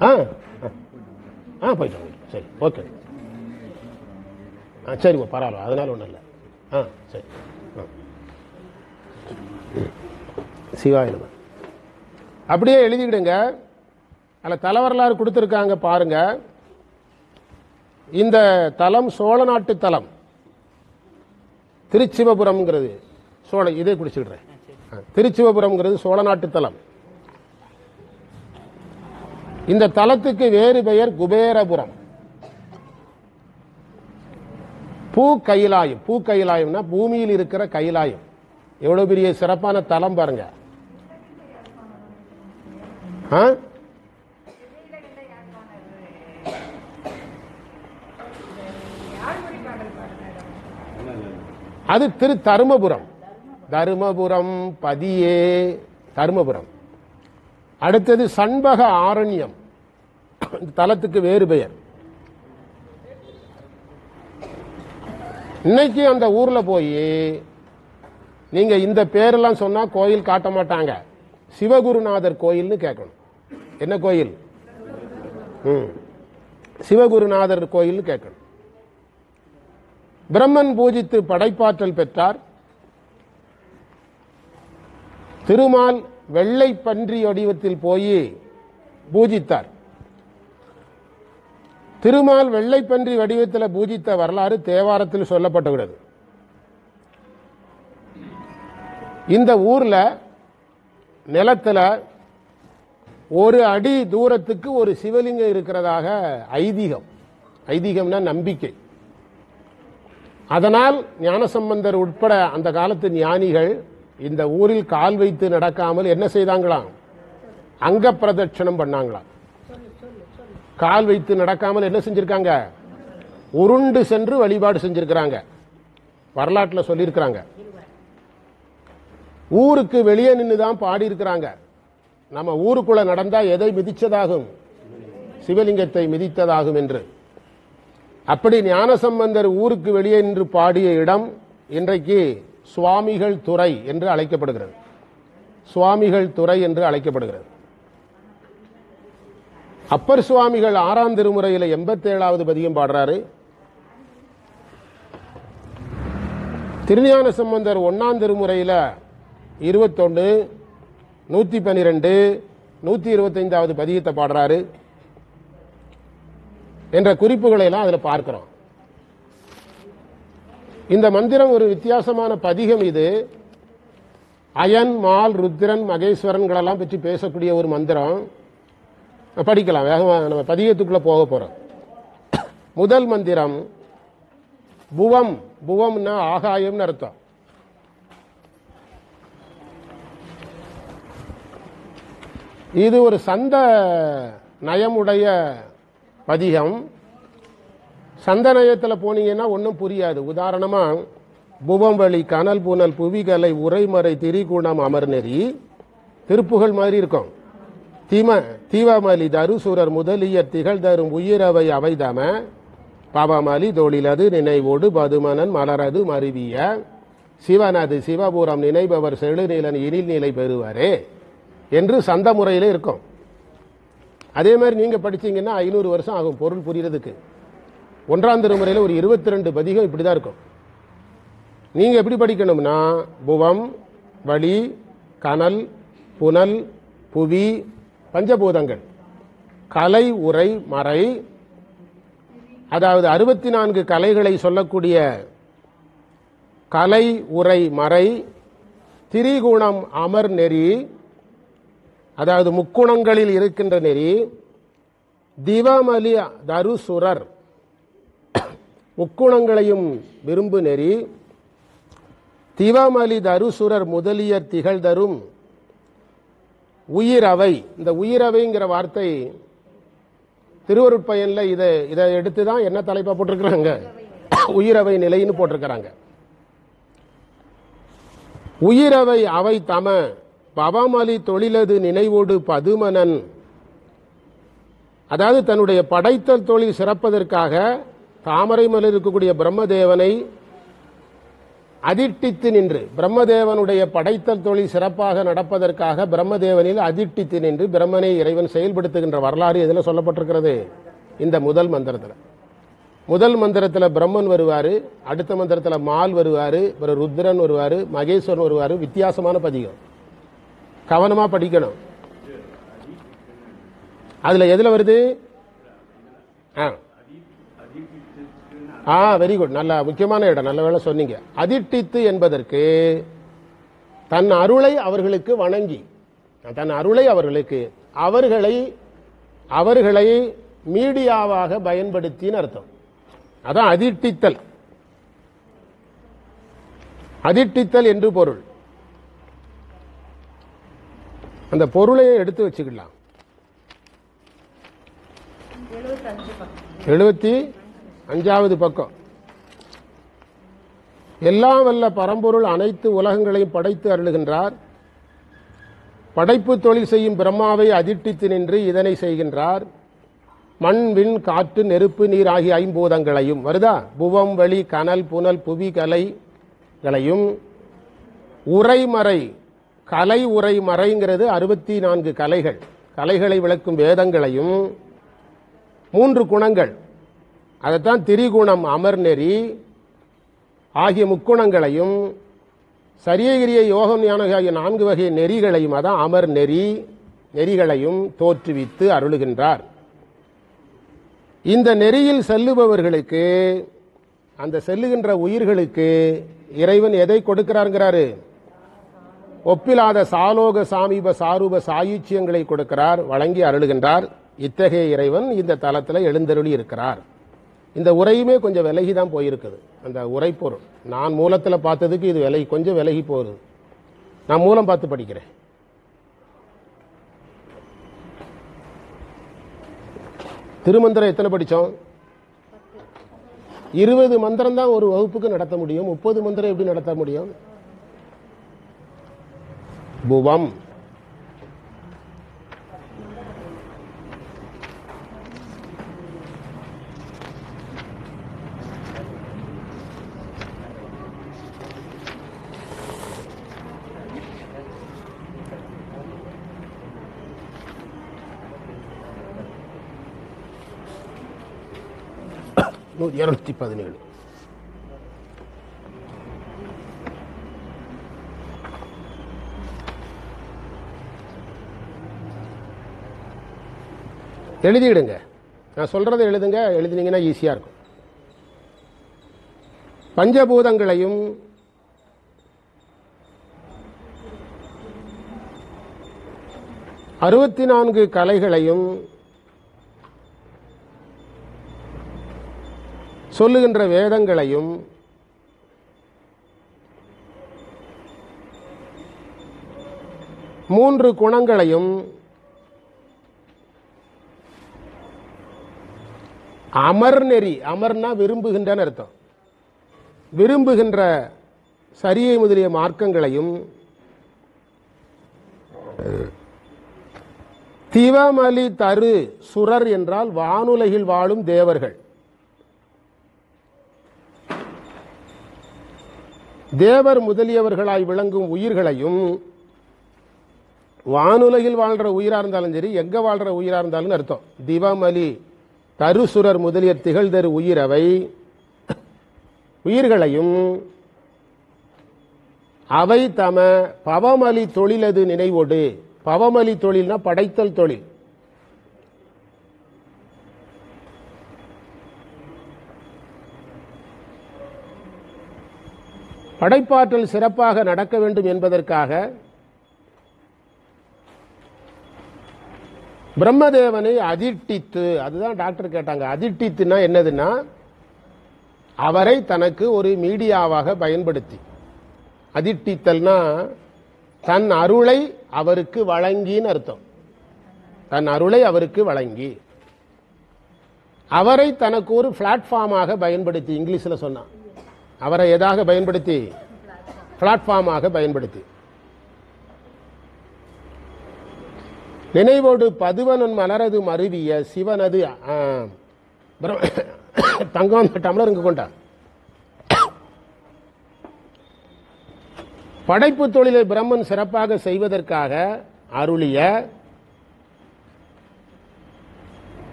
ஆ ஆ போயிட்டு சரி ஓகே சரிம்மா பரவாயில்ல அதனால ஒன்றும் இல்லை சரி சிவாயிரம் அப்படியே எழுதிக்கிடுங்க. அதில் தலவரலாறு கொடுத்துருக்காங்க பாருங்க. இந்த தலம் சோழ நாட்டு தலம் திருச்சிவபுரம்ங்கிறது இதே குடிச்சுடுறேன். திருச்சிவபுரம்ங்கிறது சோழ நாட்டு தலம். இந்த தலத்துக்கு வேறு பெயர் குபேரபுரம். பூ கைலாயம்னா பூமியில் இருக்கிற கைலாயம். எவ்வளவு பெரிய சிறப்பான தலம் பாருங்க. அது திரு தருமபுரம் பதியே தருமபுரம். அடுத்தது சண்பக ஆரண்யம், தலத்துக்கு வேறு பெயர். இன்னைக்கு அந்த ஊர்ல போய் நீங்க இந்த பேரெல்லாம் சொன்னா கோயில் காட்ட மாட்டாங்க. சிவகுருநாதர் கோயில்னு கேட்கணும். என்ன கோயில்? சிவகுருநாதர் கோயில் கேட்கணும். பிரம்மன் பூஜித்து படைப்பாற்றல் பெற்றார். திருமால் வெள்ளை பன்றி வடிவத்தில் போய் பூஜித்தார். திருமால் வெள்ளை பன்றி வடிவத்தில் பூஜித்த வரலாறு தேவாரத்தில் சொல்லப்பட்டுள்ளது. இந்த ஊர்ல நிலத்துல ஒரு அடி தூரத்துக்கு ஒரு சிவலிங்கம் இருக்கிறதாக ஐதீகம்னா நம்பிக்கை. அதனால் ஞானசம்பந்தர் உட்பட அந்த காலத்து ஞானிகள் இந்த ஊரில் கால் வைத்து நடக்காமல் என்ன செய்தாங்களாம்? அங்க பிரதட்சணம் பண்ணாங்களாம். கால் வைத்து நடக்காமல் என்ன செஞ்சிருக்காங்க? உருண்டு சென்று வழிபாடு செஞ்சிருக்கிறாங்க. வரலாற்றில் சொல்லியிருக்கிறாங்க. ஊருக்கு வெளியே நின்றுதான் பாடி இருக்கிறாங்க. நம்ம ஊருக்குள்ள நடந்தா எதை மிதிச்சதாகும்? சிவலிங்கத்தை மிதித்ததாகும் என்று. அப்படி ஞானசம்பந்தர் ஊருக்கு வெளியே நின்று பாடிய இடம் இன்றைக்கு சுவாமிகள் துறை என்று அழைக்கப்படுகிறது. சுவாமிகள் துறை என்று அழைக்கப்படுகிறது. அப்பர் சுவாமிகள் 6ஆம் திருமுறையில் 87வது பதிகம் பாடுறாரு. திருஞான சம்பந்தர் 1ஆம் திருமுறையில் 21, 112, 125வது பதிகத்தை பாடுறாரு என்ற குறிப்புகளை எல்லாம் அதில் பார்க்கிறோம். இந்த மந்திரம் ஒரு வித்தியாசமான பதிகம். இது அயன், மால், ருத்ரன், மகேஸ்வரன்களெல்லாம் பற்றி பேசக்கூடிய ஒரு மந்திரம். படிக்கலாம் வேகமா, நம்ம பதிகத்துக்குள்ள போக போறோம். முதல் மந்திரம் புவம்னா ஆகாயம்னு அர்த்தம். இது ஒரு சந்த நயமுடைய பதிகம். சந்த நயத்தில் போனீங்கன்னா ஒன்றும் புரியாது. உதாரணமா புவம் வழி கனல் புனல் புவிகலை உரைமறை திரிகுணம் அமர்நெறி திருப்புகள் மாதிரி இருக்கும். தீவமலி தருசுரர் முதலிய திகழ் தரும் உயிரவை அவைதம பவமலி தொழிலது நினைவோடு பதுமனன் மலரது மருவிய சிவனது சிவபுரம் நினைபவர் செழுநிலன் இனில்நிலை பெறுவாரே என்று சந்த முறையிலே இருக்கும். அதே மாதிரி நீங்க படிச்சீங்கன்னா 500 வருஷம் ஆகும் பொருள் புரியறதுக்கு. 1ஆம் திருமுறையில் ஒரு 22 பதிகம் இப்படிதான் இருக்கும். நீங்க எப்படி படிக்கணும்னா புவம் வழி கனல் புனல் புவி பஞ்சபூதங்கள் கலை உரை மறை, அதாவது 64 கலைகளை சொல்லக்கூடிய கலை உரை மறை, திரிகுணம் அமர் நெறி, அதாவது முக்குணங்களில் இருக்கின்ற நெறி, திவமலி தருசுரர் முக்குணங்களையும் விரும்பு நெறி, திவமலி தருசுரர் முதலிய திகழ் தரும் உயிரவை. இந்த உயிரவைங்கிற வார்த்தை திருவருட்பயன்ல இதை எடுத்துதான் என்ன தலைப்பா போட்டிருக்கிறாங்க? உயிரவை நிலைன்னு போட்டிருக்கிறாங்க. உயிரவை அவை தம பவமலி தொழிலது நினைவோடு பதுமனன், அதாவது தன்னுடைய படைத்தல் தொழில் சிறப்பதற்காக தாமரை மலர் இருக்கக்கூடிய பிரம்மதேவனை அதிட்டித்து நின்று பிரம்மதேவனுடைய படைத்தல் தொழில் சிறப்பாக நடப்பதற்காக பிரம்மதேவனில் அதிட்டித்து நின்று பிரம்மனை இறைவன் செயல்படுத்துகின்ற வரலாறு எதில் சொல்லப்பட்டிருக்கிறது? இந்த முதல் மந்திரத்தில். முதல் மந்திரத்தில் பிரம்மன் வருவார், அடுத்த மந்திரத்தில் மால் வருவார், பிறகு ருத்ரன் வருவார், மகேஸ்வரன் வருவார். வித்தியாசமான பதிகம், கவனமாக படிக்கணும். அதில் எதில் வருது? வெரி குட், நல்ல முக்கியமான இடம், நல்ல வேளை சொன்னீங்க. அதிட்டித்து என்பதற்கு தன் அருளை அவர்களுக்கு வணங்கி, தன் அருளை அவர்களுக்கு அவர்களை மீடியாவாக பயன்படுத்தின்னு அர்த்தம். அதான் அதிட்டித்தல். அதிட்டித்தல் என்று பொருள். அந்த பொருளையே எடுத்து வச்சுக்கலாம். 75வது பக்கம். எல்லாம் வல்ல பரம்பொருள் அனைத்து உலகங்களையும் படைத்து அருளுகின்றார். படைப்பு தொழில் செய்யும் பிரம்மாவை அதிட்டித்து நின்று இதனை செய்கின்றார். மண், விண், காற்று, நெருப்பு, நீர் ஆகிய ஐம்பூதங்களையும் வருதா, புவம், வெளி, கனல், புனல், புவி கலைகளையும் உரைமறை, கலை உரை மறைங்கிறது 64 கலைகளை விளக்கும் வேதங்களையும் 3 குணங்கள், அதைத்தான் திரிகுணம், அமர்நெறி ஆகிய முக்குணங்களையும் சரியகிரிய யோகம் ஞான ஆகிய 4 வகை நெறிகளையும், அதான் அமர் நெறிகளையும் தோற்றுவித்து அருளுகின்றார். இந்த நெறியில் செல்லுபவர்களுக்கு, அந்த செல்லுகின்ற உயிர்களுக்கு இறைவன் எதை கொடுக்கிறார்ங்கிறாரு? ஒப்பிலாத சாலோக சாமீப சாரூப சாயுச்சியங்களை கொடுக்கிறார், வழங்கி அருளுகின்றார். இத்தகைய இறைவன் இந்த தலத்தில் எழுந்தருளி இருக்கிறார். இந்த உரையுமே கொஞ்சம் விலகி தான் போயிருக்குது. அந்த உரை பொருள் நான் மூலத்தில் பார்த்ததுக்கு இது கொஞ்சம் விலகி போகுது. நான் மூலம் பார்த்து படிக்கிறேன். திருமந்திரம் எத்தனை படித்தோம்? 20 மந்திரம் தான் ஒரு வகுப்புக்கு நடத்த முடியும். 30 மந்திரம் எப்படி நடத்த முடியும்? புவம், = 217. எழுதிடுங்க. நான் சொல்றதை எழுதுங்க. எழுதினீங்கன்னா ஈஸியா இருக்கும். பஞ்சபூதங்களையும் அறுபத்தி 4 கலைகளையும் சொல்லுகின்ற வேதங்களையும் மூன்று குணங்களையும் அமர்நெறி, அமர்னா விரும்புகின்ற அர்த்தம், விரும்புகின்ற சரியை முதலிய மார்க்கங்களையும் திவமலி தரு சுரர் என்றால் வானுலகில் வாழும் தேவர்கள், தேவர் முதலியவர்களாய் விளங்கும் உயிர்களையும், வானுலகில் வாழ்ற உயிரா இருந்தாலும் சரி எங்க வாழ்ற உயிரா இருந்தாலும் அர்த்தம். திவமலி தருசுரர் முதலிய திகழ்தரு உயிரவை உயிர்களையும் அவை தம பவமலி தொழிலது நினைவோடு, பவமலி தொழில்னா படைத்தல் தொழில், படைப்பாற்றல் சிறப்பாக நடக்க வேண்டும் என்பதற்காக பிரம்மதேவனை அதிட்டித்து, அதுதான் டாக்டர் கேட்டாங்க, அதிட்டித்துனா என்னதுன்னா அவரை தனக்கு ஒரு மீடியாவாக பயன்படுத்தி, அதிட்டித்தல்னா தன் அருளை அவருக்கு வழங்கின்னு அர்த்தம். தன் அருளை அவருக்கு வழங்கி அவரை தனக்கு ஒரு பிளாட்ஃபார்மாக பயன்படுத்தி, இங்கிலீஷ்ல சொன்னான், அவரை எதாக பயன்படுத்தி? பிளாட்ஃபார்மாக பயன்படுத்தி. நினைவோடு பதுவனன் மலரது மருவிய சிவனது தங்கம் டம்ளர் இங்க கொண்டா படைப்பு தொழிலை பிரம்மன் சிறப்பாக செய்வதற்காக அருளிய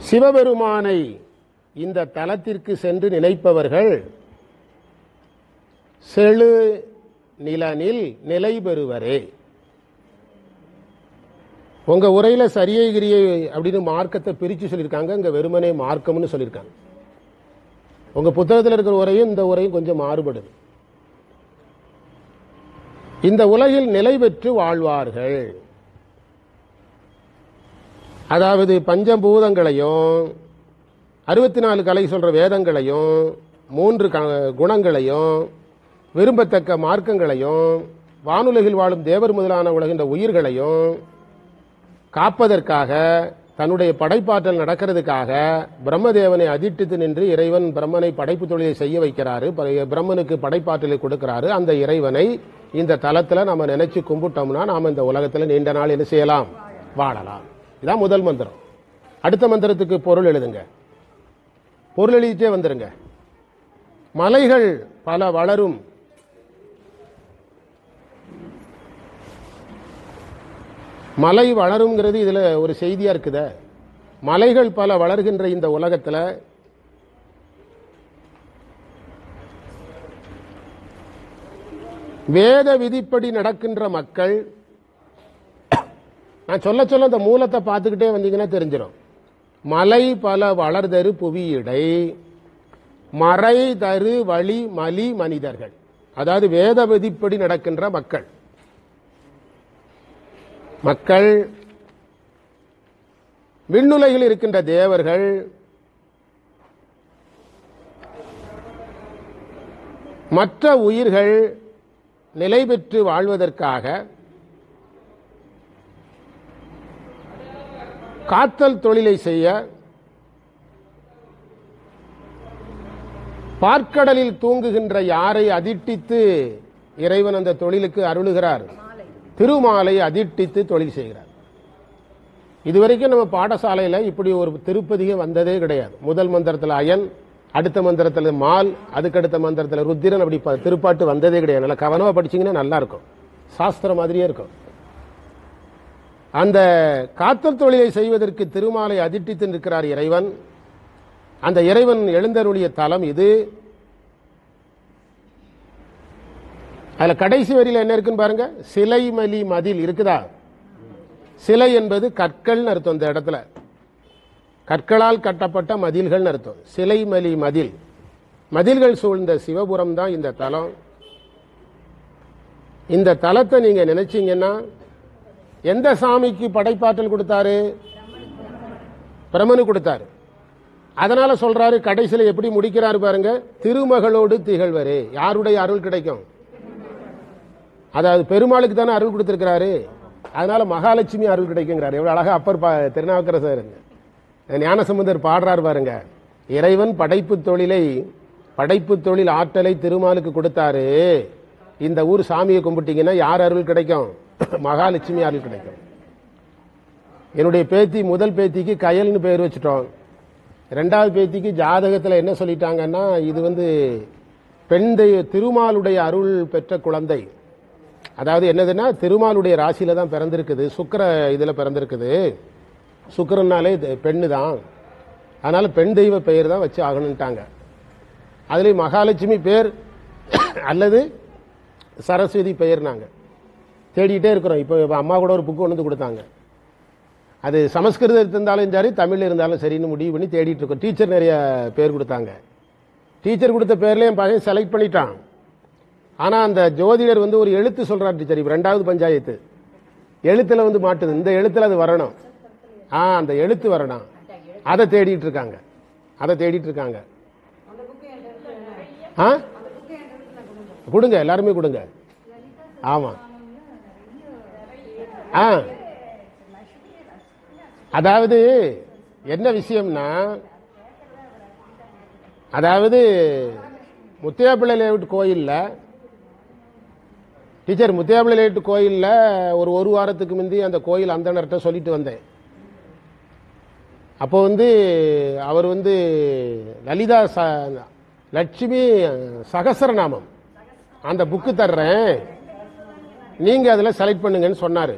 சிவபெருமானை இந்த தலத்திற்கு சென்று நினைப்பவர்கள் செழு நிலனில் நிலை பெறுவரே. உங்க உரையில சரியை கிரியை அப்படின்னு மார்க்கத்தை பிரிச்சு சொல்லியிருக்காங்க, இங்க வெறுமனே மார்க்கம்னு சொல்லியிருக்காங்க. உங்க புத்தகத்தில் இருக்கிற உரையும் இந்த உரையும் கொஞ்சம் மாறுபடுது. இந்த உலகில் நிலை பெற்று வாழ்வார்கள். அதாவது பஞ்சபூதங்களையும் 64 கலை சொல்ற வேதங்களையும் 3 குணங்களையும் விரும்பத்தக்க மார்க்கங்களையும் வானுலகில் வாழும் தேவர் முதலான உலகின்ற உயிர்களையும் காப்பதற்காக தன்னுடைய படைப்பாற்றல் நடக்கிறதுக்காக பிரம்மதேவனை அதிட்டித்து நின்று இறைவன் பிரம்மனை படைப்பு தொழிலை செய்ய வைக்கிறாரு. பிரம்மனுக்கு படைப்பாற்றலை கொடுக்கிறாரு. அந்த இறைவனை இந்த தலத்தில் நம்ம நினைச்சு கும்பிட்டோம்னா நாம இந்த உலகத்தில் நீண்ட நாள் என்ன செய்யலாம்? வாழலாம். இதான் முதல் மந்திரம். அடுத்த மந்திரத்துக்கு பொருள் எழுதுங்க. பொருள் எழுதிட்டே வந்துருங்க. மலைகள் பல வளரும். மலை வளருங்கிறது இதுல ஒரு செய்தியா இருக்குத. மலைகள் பல வளர்கின்ற இந்த உலகத்தில் வேத விதிப்படி நடக்கின்ற மக்கள், நான் சொல்ல சொல்ல இந்த மூலத்தை பார்த்துக்கிட்டே வந்தீங்கன்னா தெரிஞ்சிடும். மலை பல வளர்தரு புவியிடை மறை தரு வழி மலி மனிதர்கள். அதாவது வேத விதிப்படி நடக்கின்ற மக்கள் மக்கள் விண்ணுலகில் இருக்கின்ற தேவர்கள், மற்ற உயிர்கள் நிலை பெற்று வாழ்வதற்காக காத்தல் தொழிலை செய்ய பார்க்கடலில் தூங்குகின்ற யாரை அதிட்டித்து இறைவன் அந்த தொழிலுக்கு அருளுகிறார்? திருமாலை அதிட்டித்து தொழில் செய்கிறார். இதுவரைக்கும் நம்ம பாடசாலையில் இப்படி ஒரு திருப்பதிகம் வந்ததே கிடையாது. முதல் மந்திரத்தில் அயன், அடுத்த மந்திரத்தில் மால், அதுக்கடுத்த மந்திரத்தில் ருத்திரன், அப்படி திருப்பாட்டு வந்ததே கிடையாது. நல்லா கவனமா படிச்சீங்கன்னா நல்லா இருக்கும், சாஸ்திரம் மாதிரியே இருக்கும். அந்த காத்தல் தொழிலை செய்வதற்கு திருமாலை அதிட்டித்து நிற்கிறார் இறைவன். அந்த இறைவன் எழுந்தருளிய தலம் இது. அதுல கடைசி வரியில என்ன இருக்குன்னு பாருங்க. சிலைமலி மதில் இருக்குதா? சிலை என்பது கற்கள் அர்த்தம். இந்த இடத்துல கற்களால் கட்டப்பட்ட மதில்கள் அர்த்தம். சிலைமலி மதில், மதில்கள் சூழ்ந்த சிவபுரம் தான் இந்த தலம். இந்த தலத்தை நீங்க நினைச்சீங்கன்னா, எந்த சாமிக்கு படைப்பாற்றல் கொடுத்தாரு? பிரம்மனு கொடுத்தாரு. அதனால சொல்றாரு, கடைசியில் எப்படி முடிக்கிறாரு பாருங்க. திருமகளோடு திகழ்வரே. யாருடைய அருள் கிடைக்கும்? அதாவது பெருமாளுக்கு தானே அருள் கொடுத்திருக்கிறாரு. அதனால மகாலட்சுமி அருள் கிடைக்குங்கிறாரு. எவ்வளவு அழகா அப்பர் திருநாவுக்கரசர் ஞானசம்பந்தர் பாடுறாரு பாருங்க. இறைவன் படைப்பு தொழில் ஆற்றலை திருமாலுக்கு கொடுத்தாரு. இந்த ஊர் சாமியை கும்பிட்டீங்கன்னா யார் அருள் கிடைக்கும்? மகாலட்சுமி அருள் கிடைக்கும். என்னுடைய பேத்தி, முதல் பேத்திக்கு கயல்னு பேர் வச்சுட்டோம். இரண்டாவது பேத்திக்கு ஜாதகத்தில் என்ன சொல்லிட்டாங்கன்னா, இது பெண் திருமாலுடைய அருள் பெற்ற குழந்தை. அதாவது என்னதுன்னா, திருமாலுடைய ராசியில தான் பிறந்திருக்குது, சுக்கிர இதுல பிறந்திருக்குது. சுக்கிரனாலே பெண்ணு தான், அதனால பெண் தெய்வ பெயர் தான் வச்சு ஆகணும்ட்டாங்க. அதுலேயும் மகாலட்சுமி பேர் அல்லது சரஸ்வதி பெயர் நாங்கள் தேடிட்டே இருக்கிறோம். இப்போ அம்மா கூட ஒரு புக்கு கொண்டு வந்து கொடுத்தாங்க. அது சமஸ்கிருதத்தில் இருந்தாலும் சரி, தமிழில் இருந்தாலும் சரின்னு முடிவு பண்ணி தேடிட்டு இருக்கோம். டீச்சர் நிறைய பேர் கொடுத்தாங்க. டீச்சர் கொடுத்த பேர்ல என் பையன் செலக்ட் பண்ணிட்டான். ஆனா அந்த ஜோதிடர் ஒரு எழுத்து சொல்றாரு டீச்சர். இப்ப 2வது பஞ்சாயத்து எழுத்துல மாட்டுது. இந்த எழுத்துல அது வரணும். அந்த எழுத்து வரணும். அதை தேடிட்டு இருக்காங்க. கொடுங்க, எல்லாருமே கொடுங்க. ஆமா. அதாவது என்ன விஷயம்னா, அதாவது முத்தியாப்பிள்ளை லேஅவுட் கோயில்ல, டீச்சர் முத்தியாப்பிள்ளை லேஅவுட் கோயில்ல ஒரு வாரத்துக்கு முந்தி அந்த கோயில் அந்தனர்கிட்ட சொல்லிட்டு வந்தேன். அப்போ அவர் லலிதா லட்சுமி சகசரநாமம் அந்த புக்கு தர்றேன், நீங்க அதுல செலக்ட் பண்ணுங்கன்னு சொன்னாரு.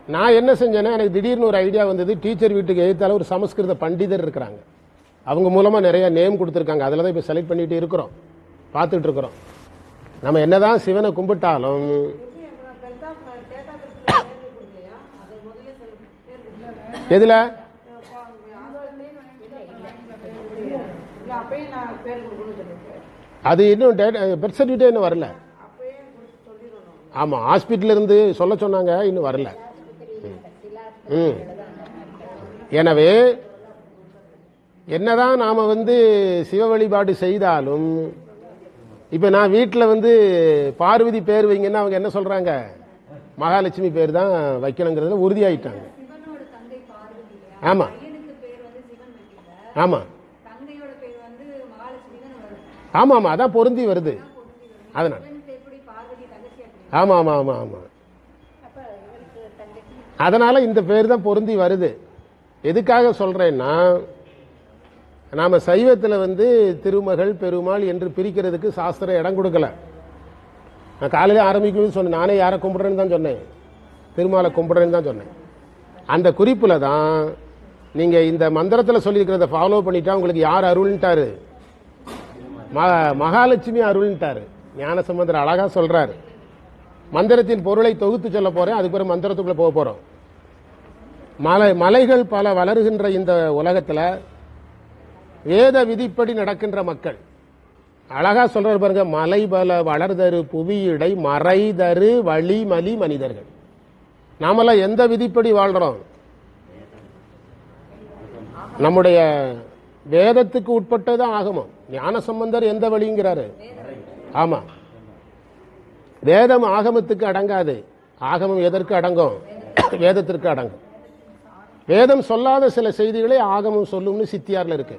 நான் என்ன செஞ்சேன்னா, எனக்கு திடீர்னு ஒரு ஐடியா வந்தது. டீச்சர் வீட்டுக்கு எதிர்த்தால ஒரு சமஸ்கிருத பண்டிதர் இருக்கிறாங்க, அவங்க மூலமா நிறைய நேம் கொடுத்துருக்காங்க. அதில் தான் இப்போ செலக்ட் பண்ணிட்டு இருக்கிறோம், பார்த்துட்டு இருக்கிறோம். நம்ம என்னதான் சிவனை கும்பிட்டாலும் எதுல அது இன்னும் பெர்த் சர்டிஃபிகேட் இன்னும் வரல. ஆமா, ஹாஸ்பிட்டல் இருந்து சொல்ல சொன்னாங்க, இன்னும் வரல. எனவே என்னதான் நாம சிவ வழிபாடு செய்தாலும், இப்ப நான் வீட்டில் பார்வதி பேர் வைங்கன்னா அவங்க என்ன சொல்றாங்க, மகாலட்சுமி பேர் தான் வைக்கணுங்கிறதுல உறுதியாயிட்டாங்க. ஆமா ஆமா ஆமா ஆமா, அதான் பொருந்தி வருது. அதனால ஆமா ஆமா ஆமா ஆமா, அதனால இந்த பேர் தான் பொருந்தி வருது. எதுக்காக சொல்றேன்னா, நாம சைவத்தில் திருமகள் பெருமாள் என்று பிரிக்கிறதுக்கு சாஸ்திரம் இடம் கொடுக்கல. நான் காலையில் ஆரம்பிக்கணும்னு சொன்னேன், நானே யாரை கும்பிடுறேன்னு தான் சொன்னேன், திருமாலை கும்பிடுறேன்னு தான் சொன்னேன். அந்த குறிப்பில் தான் நீங்க இந்த மந்திரத்தில் சொல்லியிருக்கிறத ஃபாலோ பண்ணிட்டா உங்களுக்கு யார் அருள்ட்டாரு, மகாலட்சுமி அருள்ட்டாரு. ஞானசம்பந்தர் அழகா சொல்றாரு. மந்திரத்தின் பொருளை தொகுத்து சொல்ல போறேன், அதுக்கு பிறகு மந்திரத்துக்குள்ள போக போறோம். மலைகள் பல வளருகின்ற இந்த உலகத்துல வேத விதிப்படி நடக்கின்ற மக்கள் அழகா சொல்றாரு பாருங்க. மலை பல வளர்தரு புவியிடை மறைதரு வழிமலி மனிதர்கள். நாமெல்லாம் எந்த விதிப்படி வாழ்றோம்? நம்முடைய வேதத்துக்கு உட்பட்டதான் ஆகமம். ஞானசம்பந்தர் எந்த வழிங்கிறாரு? ஆமா, வேதம் ஆகமத்துக்கு அடங்காது. ஆகமம் எதற்கு அடங்கும்? வேதத்திற்கு அடங்கும். வேதம் சொல்லாத சில செய்திகளை ஆகமம் சொல்லும்னு சித்தியார்ல இருக்கு.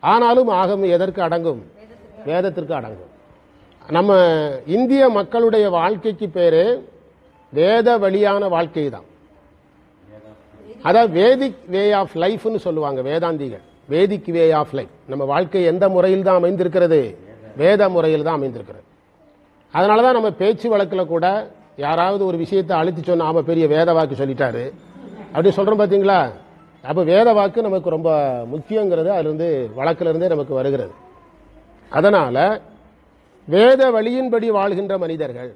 ஆனாலும் ஆகமம் எதற்கு அடங்கும்? வேதத்திற்கு அடங்கும். நம்ம இந்திய மக்களுடைய வாழ்க்கைக்கு பேரு வேத வழியான வாழ்க்கை தான். அதாவது வேதிக் வே ஆஃப் லைஃப்னு சொல்லுவாங்க வேதாந்திகள். வேதிக் வே ஆஃப் லைஃப். நம்ம வாழ்க்கை எந்த முறையில் தான் அமைந்திருக்கிறது? வேத முறையில் தான் அமைந்திருக்கிறது. அதனாலதான் நம்ம பேச்சு வழக்கில் கூட யாராவது ஒரு விஷயத்தை அழுத்தி சொன்ன, ஆமா பெரிய வேத வாக்கு சொல்லிட்டாரு அப்படி சொல்றோம் பாத்தீங்களா? அப்ப வேத வாக்கு நமக்கு ரொம்ப முக்கியங்கிறது அதிலிருந்து வழக்கில இருந்தே நமக்கு வருகிறது. அதனால வேத வழியின்படி வாழ்கின்ற மனிதர்கள்,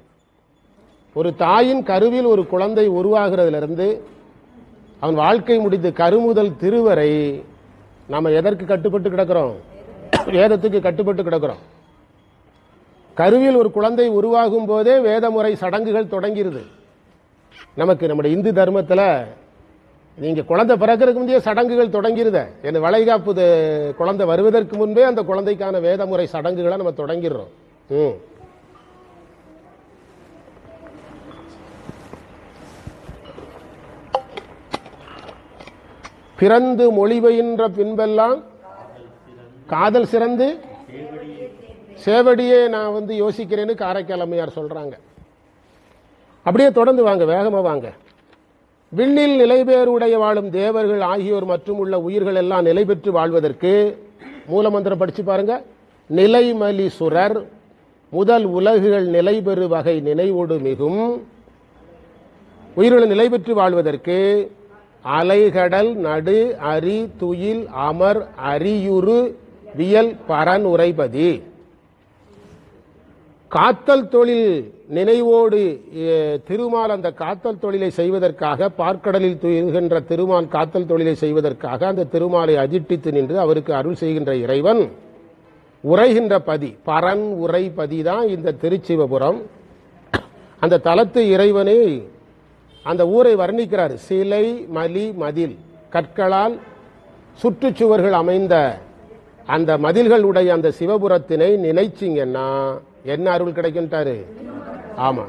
ஒரு தாயின் கருவில் ஒரு குழந்தை உருவாகிறதிலிருந்து அவன் வாழ்க்கை முடிந்து கருமுதல் திருவரை நாம எதற்கு கட்டுப்பட்டு கிடக்கிறோம்? வேதத்துக்கு கட்டுப்பட்டு கிடக்கிறோம். கருவில் ஒரு குழந்தை உருவாகும் போதே வேத முறை சடங்குகள் தொடங்கிருது. நமக்கு நம்முடைய இந்து தர்மத்துல நீங்க குழந்தை பிறக்கிறதுக்கு முந்தைய சடங்குகள் தொடங்கிருத. என்ன வளைகாப்பு குழந்தை வருவதற்கு முன்பே அந்த குழந்தைக்கான வேத முறை சடங்குகளை நம்ம தொடங்கிடுறோம். பிறந்து மொழிபெயின்ற பின்பெல்லாம் காதல் சிறந்து சேவடியே நான் யோசிக்கிறேன்னு காரைக்கால் அம்மையார் சொல்றாங்க. அப்படியே தொடர்ந்து வாங்க, வேகமா வாங்க. விண்ணில் நிலைபேறுடைய வாழும் தேவர்கள் ஆகியோர் மற்றும் உள்ள உயிர்கள் எல்லாம் நிலை பெற்று வாழ்வதற்கு மூலமந்திரம் படிச்சு பாருங்க. நிலைமலி சுரர் முதல் உலகுகள் நிலை பெறு வகை நினைவோடு மிகும். உயிர்கள் நிலை பெற்று வாழ்வதற்கு அலைகடல் நடு அரி துயில் அமர் அரியுரு வியல் பரன் உரைபதி. காத்தல் தொழில் நினைவோடு திருமால் அந்த காத்தல் தொழிலை செய்வதற்காக, பார்க்கடலில் துயில்கின்ற திருமால் காத்தல் தொழிலை செய்வதற்காக அந்த திருமாலை அதிட்டித்து நின்று அவருக்கு அருள் செய்கின்ற இறைவன் உரைகின்ற பதி, பரன் உரைபதி தான் இந்த திருச்சிவபுரம். அந்த தலத்து இறைவனை அந்த ஊரை வர்ணிக்கிறார். சிலை மலி மதில், கற்களால் சுற்றுச்சுவர்கள் அமைந்த அந்த மதில்களுடைய அந்த சிவபுரத்தினை நினைச்சிங்கன்னா என்ன அருள் கிடைக்கின்றாரு? ஆமா.